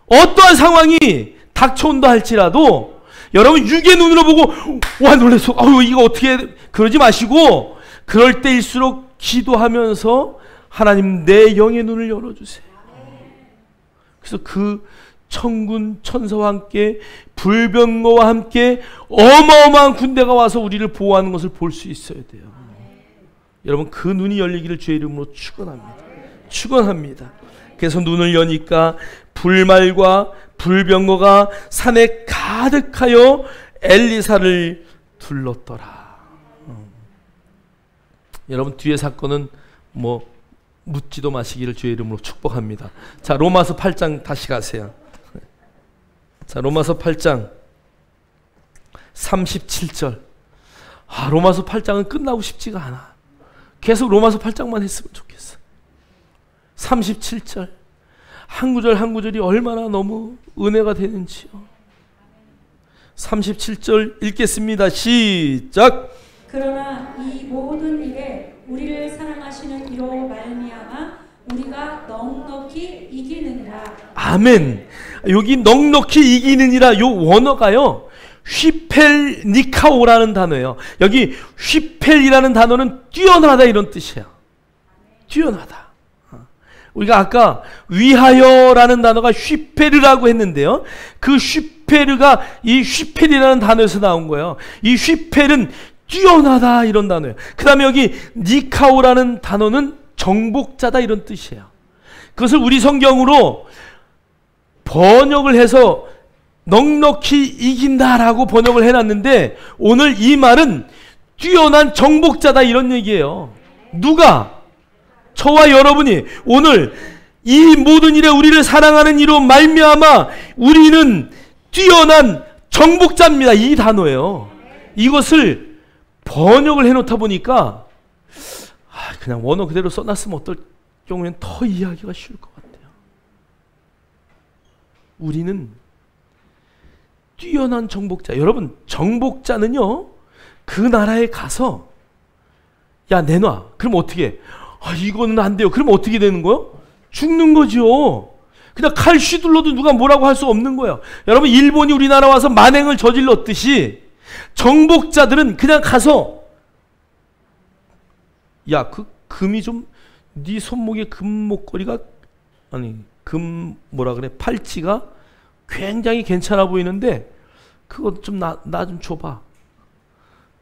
Speaker 1: 어떠한 상황이 닥쳐온다 할지라도 여러분 육의 눈으로 보고 와 놀래서 아유 이거 어떻게, 그러지 마시고 그럴 때일수록 기도하면서 하나님 내 영의 눈을 열어주세요. 그래서 그 천군 천사와 함께 불병거와 함께 어마어마한 군대가 와서 우리를 보호하는 것을 볼 수 있어야 돼요. 여러분, 그 눈이 열리기를 주의 이름으로 축원합니다. 축원합니다. 그래서 눈을 여니까 불말과 불병거가 산에 가득하여 엘리사를 둘렀더라. 여러분, 뒤에 사건은 뭐 묻지도 마시기를 주의 이름으로 축복합니다. 자, 로마서 8장 다시 가세요. 자, 로마서 8장 37절. 로마서 8장은 끝나고 싶지가 않아. 계속 로마서 8장만 했으면 좋겠어. 37절. 한 구절 한 구절이 얼마나 너무 은혜가 되는지요. 37절 읽겠습니다. 시작.
Speaker 2: 그러나 이 모든 일에 우리를 사랑하시는 이로 말미암아 우리가 넉넉히 이기느니라.
Speaker 1: 아멘. 여기 넉넉히 이기느니라, 요 원어가요 휘펠니카오라는 단어예요. 여기 휘펠이라는 단어는 뛰어나다 이런 뜻이에요. 뛰어나다. 우리가 아까 위하여라는 단어가 휘페르라고 했는데요, 그 휘페르가 이 휘펠이라는 단어에서 나온 거예요. 이 휘펠은 뛰어나다 이런 단어예요. 그 다음에 여기 니카오라는 단어는 정복자다 이런 뜻이에요. 그것을 우리 성경으로 번역을 해서 넉넉히 이긴다라고 번역을 해놨는데 오늘 이 말은 뛰어난 정복자다 이런 얘기예요. 누가? 저와 여러분이 오늘 이 모든 일에 우리를 사랑하는 이로 말미암아 우리는 뛰어난 정복자입니다. 이 단어예요. 이것을 번역을 해놓다 보니까 그냥 원어 그대로 써놨으면 어떨 경우엔 더 이해하기가 쉬울 것 같아요. 우리는 뛰어난 정복자. 여러분, 정복자는요 그 나라에 가서 야 내놔. 그럼 어떻게 해? 이거는 안 돼요. 그럼 어떻게 되는 거예요? 죽는 거죠. 그냥 칼 휘둘러도 누가 뭐라고 할 수 없는 거예요. 여러분, 일본이 우리나라 와서 만행을 저질렀듯이 정복자들은 그냥 가서 야 그 금이 좀 네 손목에 금 목걸이가 금 뭐라 그래 팔찌가 굉장히 괜찮아 보이는데 그거 좀 나 좀 줘봐.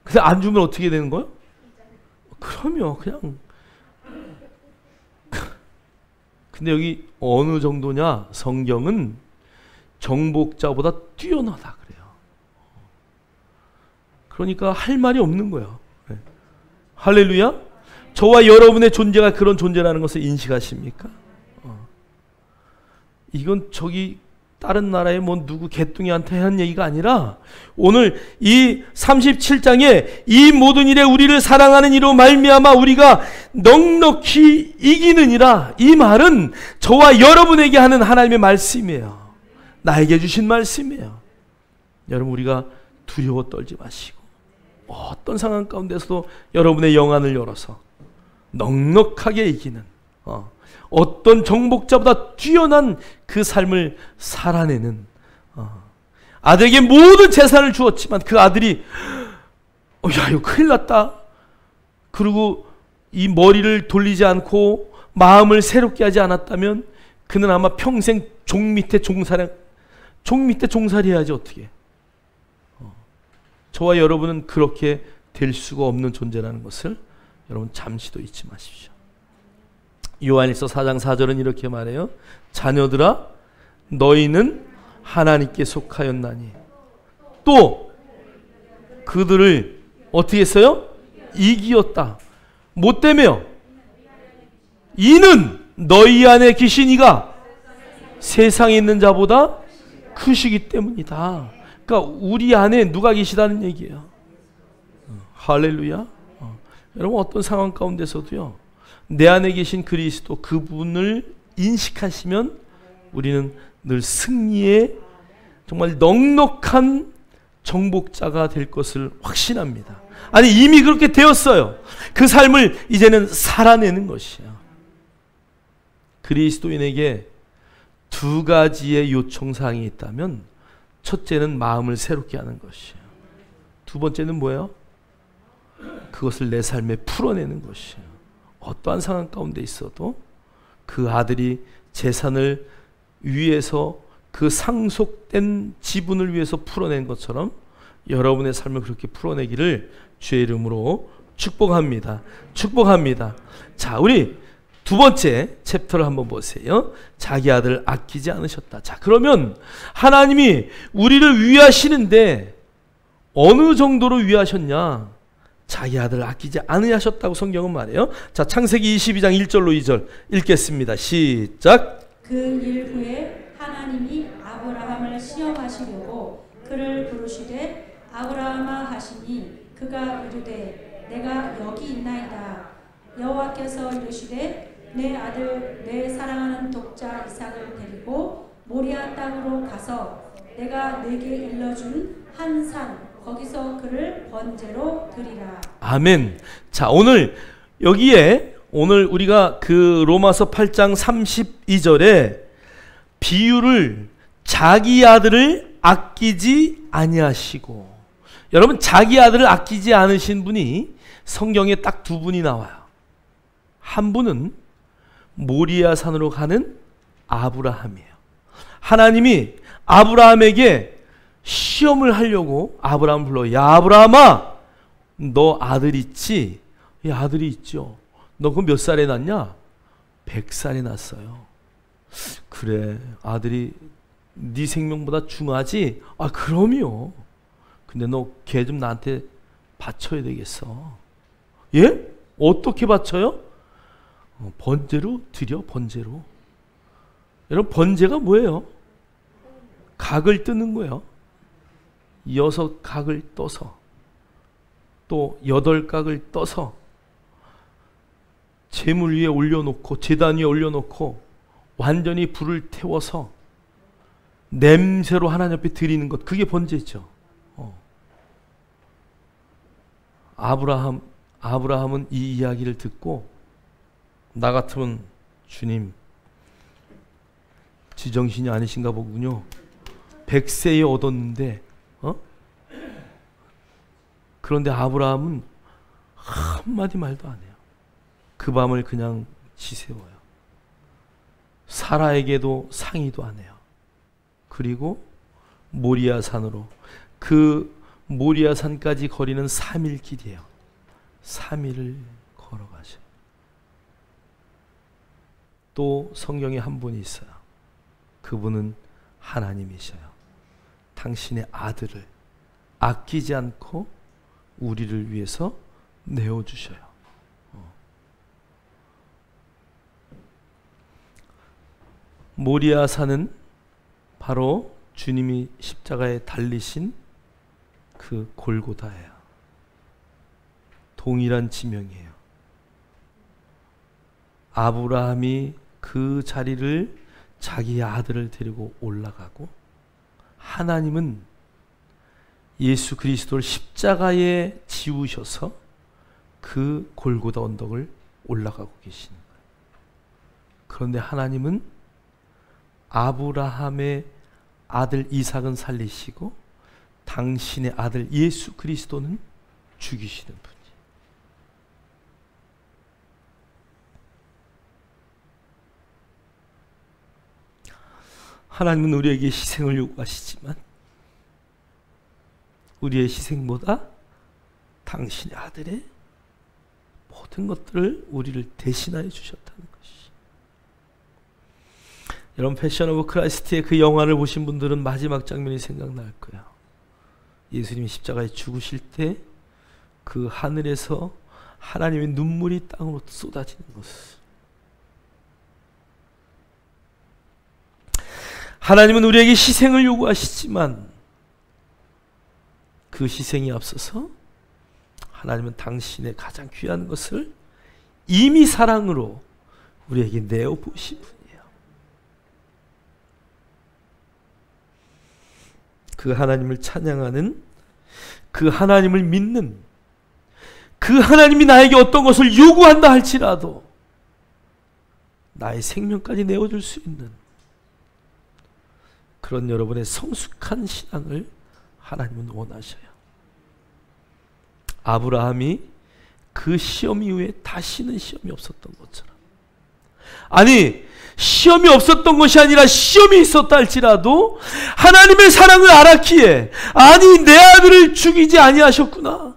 Speaker 1: 근데 안 주면 어떻게 되는 거예요? 그럼요 그냥. 근데 여기 어느 정도냐? 성경은 정복자보다 뛰어나다 그래요. 그러니까 할 말이 없는 거예요. 네. 할렐루야. 저와 여러분의 존재가 그런 존재라는 것을 인식하십니까? 이건 저기 다른 나라의 뭐 누구 개뚱이한테 한 얘기가 아니라 오늘 이 37장에 이 모든 일에 우리를 사랑하는 이로 말미암아 우리가 넉넉히 이기느니라, 이 말은 저와 여러분에게 하는 하나님의 말씀이에요. 나에게 주신 말씀이에요. 여러분, 우리가 두려워 떨지 마시고 어떤 상황 가운데서도 여러분의 영안을 열어서 넉넉하게 이기는 어떤 정복자보다 뛰어난 그 삶을 살아내는, 아들에게 모든 재산을 주었지만 그 아들이 야 이거 큰일 났다. 그리고 이 머리를 돌리지 않고 마음을 새롭게 하지 않았다면 그는 아마 평생 종 밑에 종살이 해야지 어떻게. 저와 여러분은 그렇게 될 수가 없는 존재라는 것을 여러분 잠시도 잊지 마십시오. 요한일서 4장 4절은 이렇게 말해요. 자녀들아 너희는 하나님께 속하였나니 또 그들을 어떻게 했어요? 이기었다. 뭐 때문에요? 이는 너희 안에 계신 이가 세상에 있는 자보다 크시기 때문이다. 그러니까 우리 안에 누가 계시다는 얘기예요. 할렐루야. 여러분, 어떤 상황 가운데서도요 내 안에 계신 그리스도, 그분을 인식하시면 우리는 늘 승리의 정말 넉넉한 정복자가 될 것을 확신합니다. 아니, 이미 그렇게 되었어요. 그 삶을 이제는 살아내는 것이에요. 그리스도인에게 두 가지의 요청사항이 있다면 첫째는 마음을 새롭게 하는 것이에요. 두 번째는 뭐예요? 그것을 내 삶에 풀어내는 것이에요. 어떠한 상황 가운데 있어도 그 아들이 재산을 위해서 그 상속된 지분을 위해서 풀어낸 것처럼 여러분의 삶을 그렇게 풀어내기를 주의 이름으로 축복합니다. 축복합니다. 자, 우리 두 번째 챕터를 한번 보세요. 자기 아들을 아끼지 않으셨다. 자, 그러면 하나님이 우리를 위하시는데 어느 정도로 위하셨냐? 자기 아들을 아끼지 않으셨다고 성경은 말해요. 자, 창세기 22장 1절로 2절 읽겠습니다. 시작.
Speaker 2: 그 일 후에 하나님이 아브라함을 시험하시려고 그를 부르시되 아브라함아 하시니 그가 이르되 내가 여기 있나이다. 여호와께서 이르시되 내 아들 내 사랑하는 독자 이삭을 데리고 모리아 땅으로 가서 내가 내게 일러준 한 산 거기서 그를 번제로 드리라. 아멘.
Speaker 1: 자, 오늘 여기에 오늘 우리가 그 로마서 8장 32절에 비유를 자기 아들을 아끼지 아니하시고, 여러분, 자기 아들을 아끼지 않으신 분이 성경에 딱 두 분이 나와요. 한 분은 모리아 산으로 가는 아브라함이에요. 하나님이 아브라함에게 시험을 하려고 아브라함을 불러. 야 아브라함아, 너 아들 있지? 예, 아들이 있죠. 너 그럼 몇 살에 낳냐? 100살에 낳았어요. 그래, 아들이 네 생명보다 중하지? 아 그럼요. 근데 너 걔 좀 나한테 바쳐야 되겠어. 예? 어떻게 바쳐요? 번제로 드려. 번제로. 여러분, 번제가 뭐예요? 각을 뜨는 거예요. 6각을 떠서 또 8각을 떠서 제물 위에 올려놓고, 제단 위에 올려놓고 완전히 불을 태워서 냄새로 하나님 앞에 드리는 것, 그게 번제죠. 아브라함은 이 이야기를 듣고, 나 같으면 주님 지정신이 아니신가 보군요. 100세에 얻었는데, 그런데 아브라함은 한마디 말도 안 해요. 그 밤을 그냥 지새워요. 사라에게도 상의도 안 해요. 그리고 모리아산으로, 그 모리아산까지 거리는 3일 길이에요. 3일을 걸어가셔요. 또 성경에 한 분이 있어요. 그분은 하나님이셔요. 당신의 아들을 아끼지 않고 우리를 위해서 내어주셔요. 모리아산은 바로 주님이 십자가에 달리신 그 골고다예요. 동일한 지명이에요. 아브라함이 그 자리를 자기의 아들을 데리고 올라가고, 하나님은 예수 그리스도를 십자가에 지우셔서 그 골고다 언덕을 올라가고 계시는 거예요. 그런데 하나님은 아브라함의 아들 이삭은 살리시고 당신의 아들 예수 그리스도는 죽이시는 분이에요. 하나님은 우리에게 희생을 요구하시지만 우리의 희생보다 당신의 아들의 모든 것들을 우리를 대신하여 주셨다는 것이. 여러분, 패션 오브 크라이스트의 그 영화를 보신 분들은 마지막 장면이 생각날 거예요. 예수님이 십자가에 죽으실 때 그 하늘에서 하나님의 눈물이 땅으로 쏟아지는 것을. 하나님은 우리에게 희생을 요구하시지만 그 희생이 앞서서 하나님은 당신의 가장 귀한 것을 이미 사랑으로 우리에게 내어보신 분이에요. 그 하나님을 찬양하는, 그 하나님을 믿는, 그 하나님이 나에게 어떤 것을 요구한다 할지라도 나의 생명까지 내어줄 수 있는 그런 여러분의 성숙한 신앙을 하나님은 원하셔요. 아브라함이 그 시험 이후에 다시는 시험이 없었던 것처럼, 아니 시험이 없었던 것이 아니라 시험이 있었다 할지라도 하나님의 사랑을 알았기에, 아니 내 아들을 죽이지 아니하셨구나,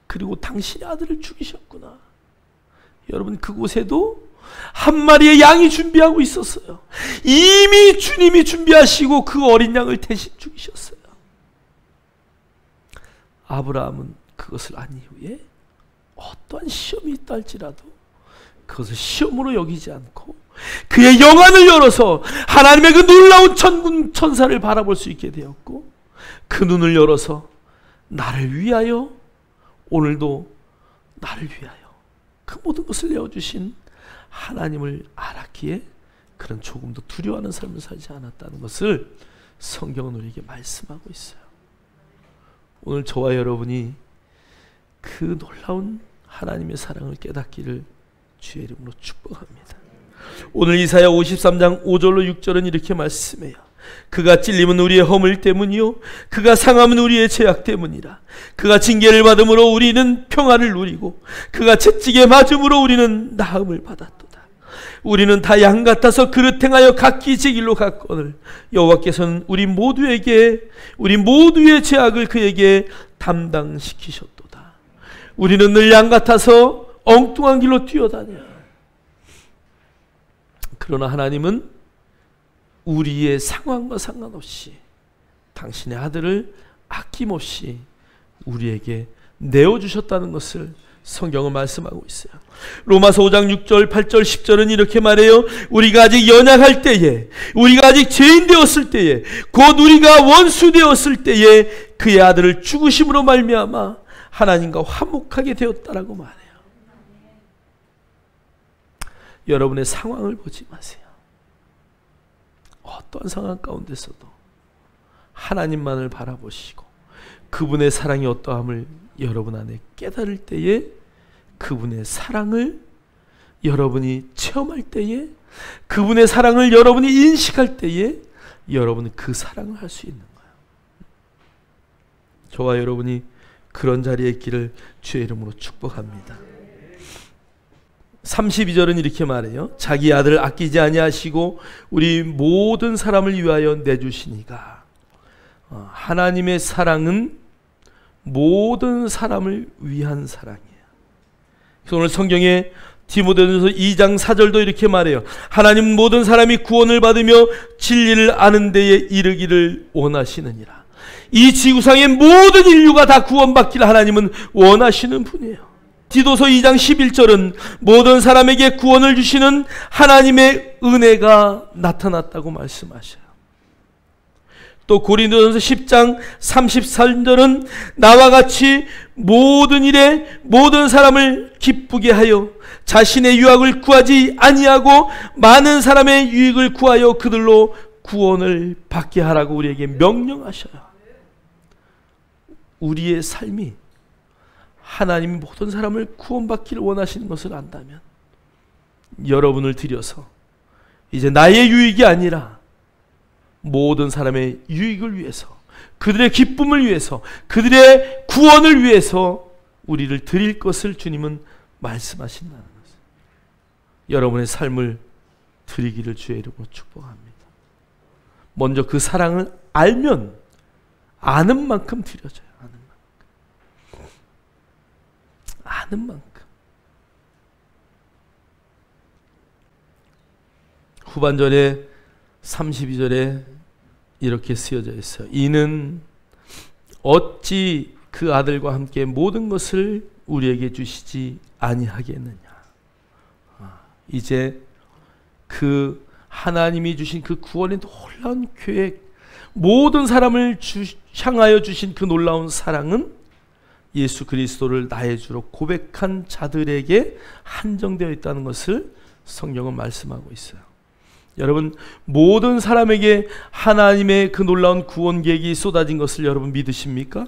Speaker 1: 그리고 당신의 아들을 죽이셨구나. 여러분, 그곳에도 한 마리의 양이 준비하고 있었어요. 이미 주님이 준비하시고 그 어린 양을 대신 죽이셨어요. 아브라함은 그것을 안 이후에 어떠한 시험이 있다 할지라도 그것을 시험으로 여기지 않고 그의 영안을 열어서 하나님의 그 놀라운 천군 천사를 바라볼 수 있게 되었고, 그 눈을 열어서 나를 위하여, 오늘도 나를 위하여 그 모든 것을 내어주신 하나님을 알았기에 그런 조금도 두려워하는 삶을 살지 않았다는 것을 성경은 우리에게 말씀하고 있어요. 오늘 저와 여러분이 그 놀라운 하나님의 사랑을 깨닫기를 주의 이름으로 축복합니다. 오늘 이사야 53장 5절로 6절은 이렇게 말씀해요. 그가 찔림은 우리의 허물 때문이요 그가 상함은 우리의 죄악 때문이라. 그가 징계를 받음으로 우리는 평안을 누리고 그가 채찍에 맞음으로 우리는 나음을 받았도다. 우리는 다 양 같아서 그릇 행하여 각기 제 길로 갔거늘 여호와께서는 우리 모두의 죄악을 그에게 담당시키셨도다. 우리는 늘 양 같아서 엉뚱한 길로 뛰어다녀. 그러나 하나님은 우리의 상황과 상관없이 당신의 아들을 아낌없이 우리에게 내어주셨다는 것을 성경은 말씀하고 있어요. 로마서 5장 6절 8절 10절은 이렇게 말해요. 우리가 아직 연약할 때에, 우리가 아직 죄인 되었을 때에, 곧 우리가 원수 되었을 때에 그의 아들을 죽으심으로 말미암아 하나님과 화목하게 되었다라고 말해요. 여러분의 상황을 보지 마세요. 어떤 상황 가운데서도 하나님만을 바라보시고 그분의 사랑이 어떠함을 여러분 안에 깨달을 때에, 그분의 사랑을 여러분이 체험할 때에, 그분의 사랑을 여러분이 인식할 때에 여러분은 그 사랑을 할 수 있는 거예요. 저와 여러분이 그런 자리에 있기를 주의 이름으로 축복합니다. 32절은 이렇게 말해요. 자기 아들을 아끼지 아니하시고 우리 모든 사람을 위하여 내주시니가. 하나님의 사랑은 모든 사람을 위한 사랑이에요. 그래서 오늘 성경에 디모데전서 2장 4절도 이렇게 말해요. 하나님 모든 사람이 구원을 받으며 진리를 아는 데에 이르기를 원하시느니라. 이 지구상의 모든 인류가 다 구원받기를 하나님은 원하시는 분이에요. 디도서 2장 11절은 모든 사람에게 구원을 주시는 하나님의 은혜가 나타났다고 말씀하셔요. 또 고린도전서 10장 33절은 나와 같이 모든 일에 모든 사람을 기쁘게 하여 자신의 유익을 구하지 아니하고 많은 사람의 유익을 구하여 그들로 구원을 받게 하라고 우리에게 명령하셔요. 우리의 삶이 하나님이 모든 사람을 구원받기를 원하시는 것을 안다면 여러분을 들여서 이제 나의 유익이 아니라 모든 사람의 유익을 위해서, 그들의 기쁨을 위해서, 그들의 구원을 위해서 우리를 드릴 것을 주님은 말씀하신다는 것을, 여러분의 삶을 드리기를 주의 이름으로 축복합니다. 먼저 그 사랑을 알면 아는 만큼 드려져요. 아는 만큼. 후반절에 32절에 이렇게 쓰여져 있어요. 이는 어찌 그 아들과 함께 모든 것을 우리에게 주시지 아니하겠느냐. 이제 그 하나님이 주신 그 구원의 놀라운 계획, 모든 사람을 향하여 주신 그 놀라운 사랑은 예수 그리스도를 나의 주로 고백한 자들에게 한정되어 있다는 것을 성경은 말씀하고 있어요. 여러분, 모든 사람에게 하나님의 그 놀라운 구원 계획이 쏟아진 것을 여러분 믿으십니까?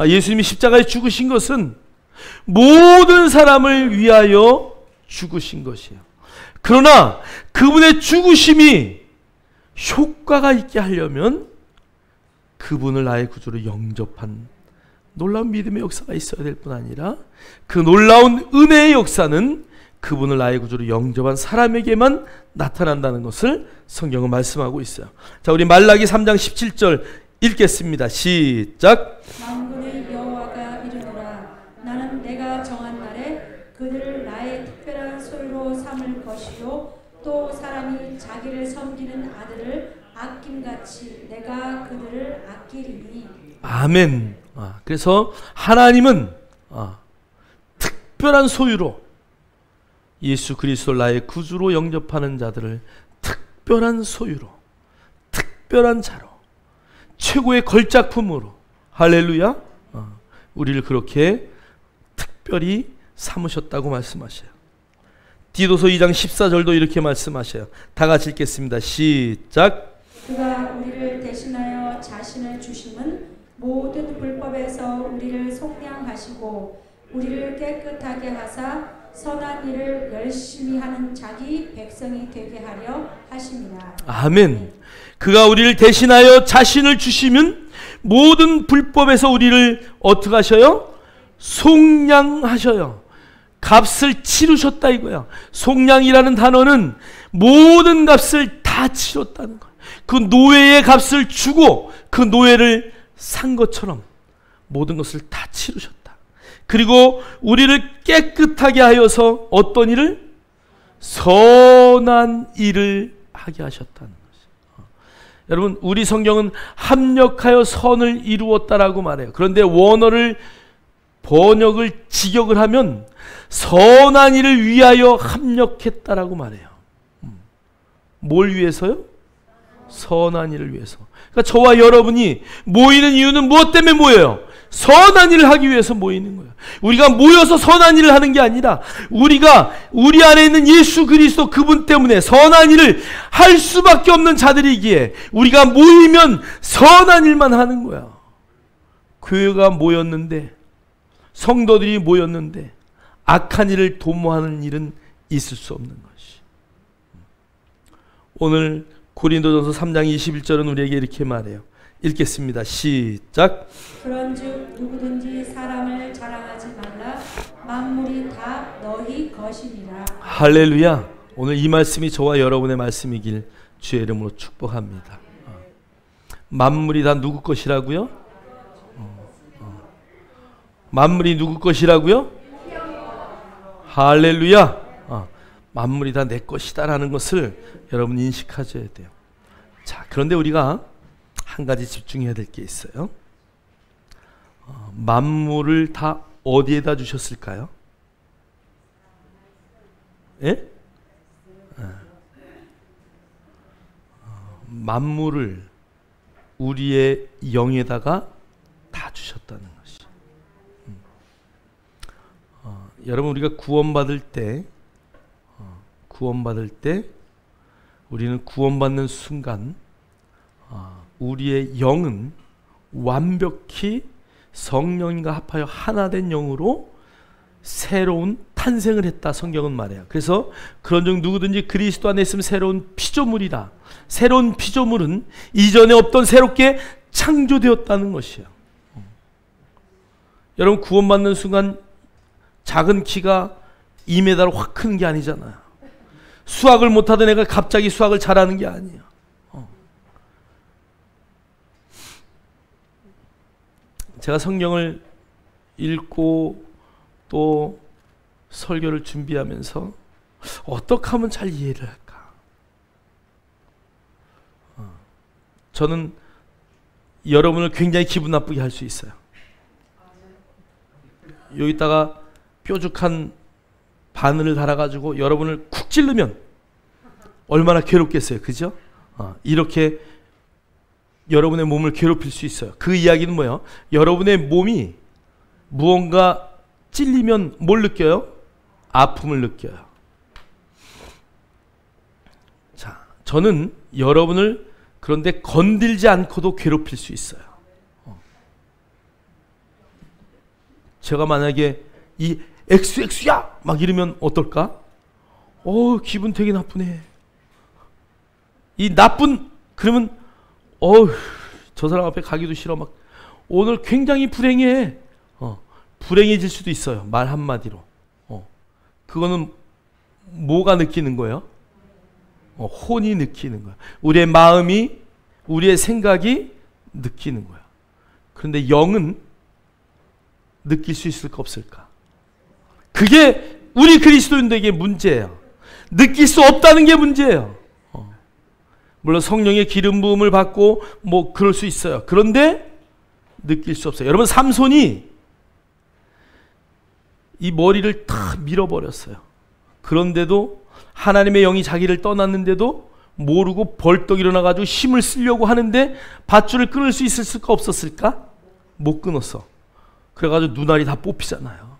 Speaker 1: 예수님이 십자가에 죽으신 것은 모든 사람을 위하여 죽으신 것이에요. 그러나 그분의 죽으심이 효과가 있게 하려면 그분을 나의 구주로 영접한 놀라운 믿음의 역사가 있어야 될 뿐 아니라 그 놀라운 은혜의 역사는 그분을 나의 구주로 영접한 사람에게만 나타난다는 것을 성경은 말씀하고 있어요. 자, 우리 말라기 3장 17절 읽겠습니다. 시작.
Speaker 2: 만군의 여호와가 이르노라. 나는 내가 정한 날에 그들을 나의 특별한 소유로 삼을 것이요 또 사람이 자기를 섬기는 아들을 아낌같이 내가 그들을 아끼리니. 아멘. 그래서 하나님은 특별한 소유로 예수 그리스도를 나의 구주로 영접하는 자들을 특별한 소유로, 특별한 자로, 최고의 걸작품으로, 할렐루야, 우리를 그렇게 특별히 삼으셨다고 말씀하셔요. 디도서 2장 14절도 이렇게 말씀하셔요. 다 같이 읽겠습니다. 시작. 그가 우리를 대신하여 자신을 주심은 모든 불법에서 우리를 속량하시고 우리를 깨끗하게 하사 선한 일을 열심히 하는 자기 백성이 되게 하려 하심이라. 아멘. 그가 우리를 대신하여 자신을 주시면 모든 불법에서 우리를 어떻게 하셔요? 속량하셔요.
Speaker 1: 값을 치르셨다 이거야. 속량이라는 단어는 모든 값을 다 치렀다는 거야. 그 노예의 값을 주고 그 노예를 산 것처럼 모든 것을 다 치르셨다. 그리고 우리를 깨끗하게 하여서 어떤 일을? 선한 일을 하게 하셨다는 것이에요. 여러분, 우리 성경은 합력하여 선을 이루었다라고 말해요. 그런데 원어를 번역을 직역을 하면 선한 일을 위하여 합력했다라고 말해요. 뭘 위해서요? 선한 일을 위해서. 그러니까 저와 여러분이 모이는 이유는 무엇 때문에 모여요? 선한 일을 하기 위해서 모이는 거예요. 우리가 모여서 선한 일을 하는 게 아니라 우리가 우리 안에 있는 예수 그리스도 그분 때문에 선한 일을 할 수밖에 없는 자들이기에 우리가 모이면 선한 일만 하는 거야. 교회가 모였는데, 성도들이 모였는데 악한 일을 도모하는 일은 있을 수 없는 것이. 오늘 고린도전서 3장 21절은 우리에게 이렇게 말해요. 읽겠습니다. 시작.
Speaker 2: 그런즉 누구든지 사람을 자랑하지 말라. 만물이 다 너희 것이니라.
Speaker 1: 할렐루야. 오늘 이 말씀이 저와 여러분의 말씀이길 주의 이름으로 축복합니다. 만물이 다 누구 것이라고요? 만물이 누구 것이라고요? 할렐루야. 만물이 다 내 것이다라는 것을 여러분 인식하셔야 돼요. 자, 그런데 우리가 한 가지 집중해야 될 게 있어요. 만물을 다 어디에다 주셨을까요? 예? 만물을 우리의 영에다가 다 주셨다는 것이. 여러분, 우리가 구원받을 때 우리는 구원받는 순간 우리의 영은 완벽히 성령과 합하여 하나 된 영으로 새로운 탄생을 했다, 성경은 말해요. 그래서 그런즉 누구든지 그리스도 안에 있으면 새로운 피조물이다. 새로운 피조물은 이전에 없던 새롭게 창조되었다는 것이에요. 여러분, 구원받는 순간 작은 키가 2m로 확 크는 게 아니잖아요. 수학을 못하던 애가 갑자기 수학을 잘하는 게 아니에요. 제가 성경을 읽고 또 설교를 준비하면서 어떻게 하면 잘 이해를 할까? 저는 여러분을 굉장히 기분 나쁘게 할 수 있어요. 여기다가 뾰족한 바늘을 달아가지고 여러분을 쿡 찌르면 얼마나 괴롭겠어요, 그죠? 이렇게 여러분의 몸을 괴롭힐 수 있어요. 그 이야기는 뭐예요? 여러분의 몸이 무언가 찔리면 뭘 느껴요? 아픔을 느껴요. 자, 저는 여러분을 그런데 건들지 않고도 괴롭힐 수 있어요. 제가 만약에 이 XX야! 막 이러면 어떨까? 기분 되게 나쁘네. 이 나쁜, 그러면 저 사람 앞에 가기도 싫어. 막 오늘 굉장히 불행해. 불행해질 수도 있어요. 말 한마디로. 그거는 뭐가 느끼는 거예요? 혼이 느끼는 거야. 우리의 마음이, 우리의 생각이 느끼는 거야. 그런데 영은 느낄 수 있을까 없을까? 그게 우리 그리스도인들에게 문제예요. 느낄 수 없다는 게 문제예요. 물론 성령의 기름 부음을 받고 뭐 그럴 수 있어요. 그런데 느낄 수 없어요. 여러분, 삼손이 이 머리를 다 밀어버렸어요. 그런데도 하나님의 영이 자기를 떠났는데도 모르고 벌떡 일어나가지고 힘을 쓰려고 하는데 밧줄을 끊을 수 있을까 없었을까? 못 끊었어. 그래가지고 눈알이 다 뽑히잖아요.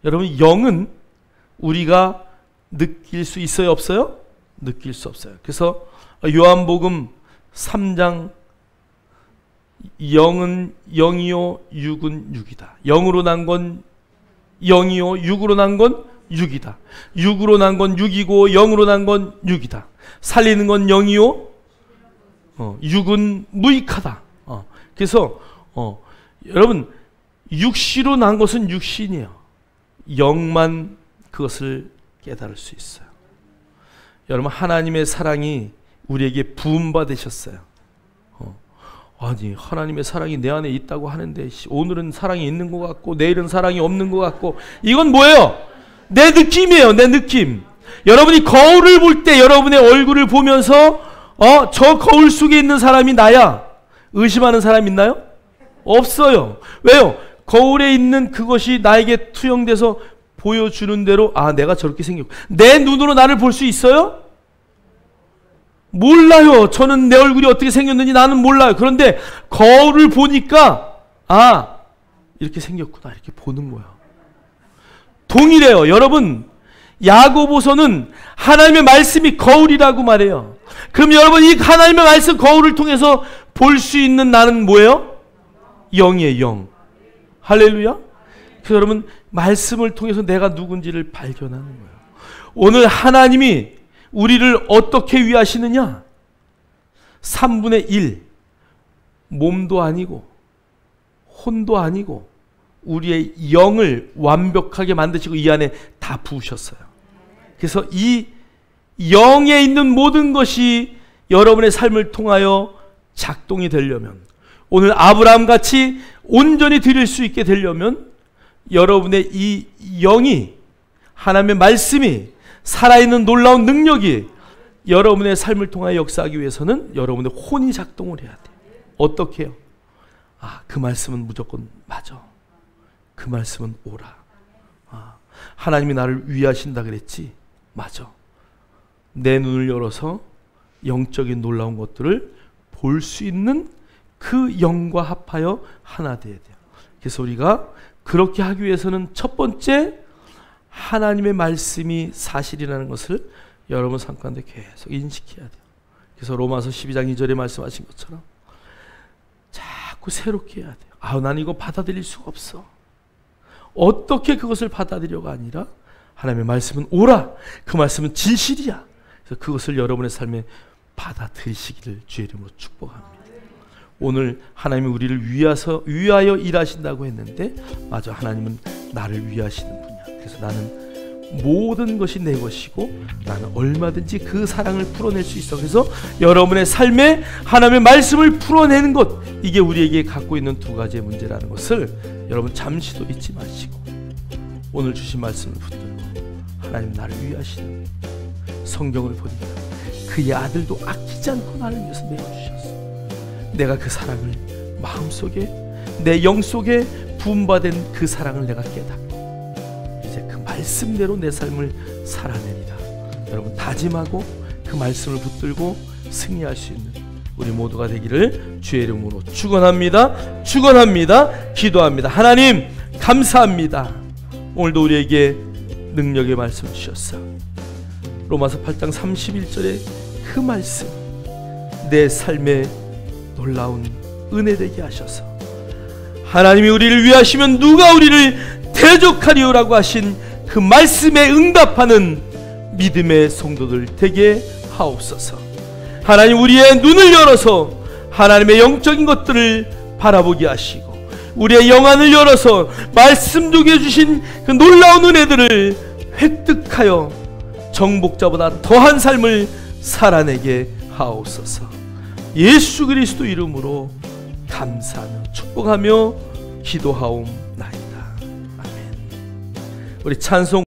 Speaker 1: 여러분, 영은 우리가 느낄 수 있어요, 없어요? 느낄 수 없어요. 그래서 요한복음 3장 영은 영이요 육은 육이다. 영으로 난 건 영이요 육으로 난 건 육이다. 육으로 난 건 육이고 영으로 난 건 육이다. 살리는 건 영이요 육은 무익하다. 그래서 여러분, 육시로 난 것은 육신이에요. 영만 그것을 깨달을 수 있어요. 여러분, 하나님의 사랑이 우리에게 부음받으셨어요. 아니, 하나님의 사랑이 내 안에 있다고 하는데 오늘은 사랑이 있는 것 같고 내일은 사랑이 없는 것 같고, 이건 뭐예요? 내 느낌이에요. 내 느낌. 여러분이 거울을 볼 때 여러분의 얼굴을 보면서 저 거울 속에 있는 사람이 나야, 의심하는 사람 있나요? 없어요. 왜요? 거울에 있는 그것이 나에게 투영돼서 보여주는 대로, 아, 내가 저렇게 생겼고. 내 눈으로 나를 볼 수 있어요? 몰라요. 저는 내 얼굴이 어떻게 생겼는지 나는 몰라요. 그런데 거울을 보니까, 아, 이렇게 생겼구나, 이렇게 보는 거예요. 동일해요. 여러분, 야고보서는 하나님의 말씀이 거울이라고 말해요. 그럼 여러분, 이 하나님의 말씀 거울을 통해서 볼 수 있는 나는 뭐예요? 영이에요. 영. 할렐루야. 그래서 여러분, 말씀을 통해서 내가 누군지를 발견하는 거예요. 오늘 하나님이 우리를 어떻게 위하시느냐? 3분의 1, 몸도 아니고 혼도 아니고 우리의 영을 완벽하게 만드시고 이 안에 다 부으셨어요. 그래서 이 영에 있는 모든 것이 여러분의 삶을 통하여 작동이 되려면, 오늘 아브라함 같이 온전히 드릴 수 있게 되려면, 여러분의 이 영이, 하나님의 말씀이, 살아있는 놀라운 능력이 여러분의 삶을 통하여 역사하기 위해서는 여러분의 혼이 작동을 해야 돼요. 어떻게 해요? 아, 그 말씀은 무조건 맞아. 그 말씀은 옳아. 아, 하나님이 나를 위하신다 그랬지? 맞아. 내 눈을 열어서 영적인 놀라운 것들을 볼 수 있는 그 영과 합하여 하나 되어야 돼요. 그래서 우리가 그렇게 하기 위해서는 첫 번째, 하나님의 말씀이 사실이라는 것을 여러분 삶 가운데 계속 인식해야 돼요. 그래서 로마서 12장 2절에 말씀하신 것처럼 자꾸 새롭게 해야 돼요. 아, 난 이거 받아들일 수가 없어. 어떻게 그것을 받아들여가 아니라, 하나님의 말씀은 옳아. 그 말씀은 진실이야. 그래서 그것을 여러분의 삶에 받아들이시기를 주의 이름으로 축복합니다. 오늘 하나님이 우리를 위하여 일하신다고 했는데, 맞아, 하나님은 나를 위하시는 분이야. 그래서 나는 모든 것이 내 것이고 나는 얼마든지 그 사랑을 풀어낼 수 있어. 그래서 여러분의 삶에 하나님의 말씀을 풀어내는 것, 이게 우리에게 갖고 있는 두 가지의 문제라는 것을 여러분 잠시도 잊지 마시고, 오늘 주신 말씀을 붙들고 하나님 나를 위하시는, 성경을 보니까 그의 아들도 아끼지 않고 나를 위해서 내어주셨어. 내가 그 사랑을 마음속에, 내 영속에 부음받은 그 사랑을 내가 깨닫고 이제 그 말씀대로 내 삶을 살아내리라. 여러분, 다짐하고 그 말씀을 붙들고 승리할 수 있는 우리 모두가 되기를 주의 이름으로 축원합니다. 축원합니다. 기도합니다. 하나님 감사합니다. 오늘도 우리에게 능력의 말씀 주셨어. 로마서 8장 31절에 그 말씀, 내 삶에 놀라운 은혜 되게 하셔서, 하나님이 우리를 위하시면 누가 우리를 대적하리요라고 하신 그 말씀에 응답하는 믿음의 성도들 되게 하옵소서. 하나님, 우리의 눈을 열어서 하나님의 영적인 것들을 바라보게 하시고, 우리의 영안을 열어서 말씀 속에 주신 그 놀라운 은혜들을 획득하여 정복자보다 더한 삶을 살아내게 하옵소서. 예수 그리스도 이름으로 감사하며 축복하며 기도하옵나이다. 아멘. 우리 찬송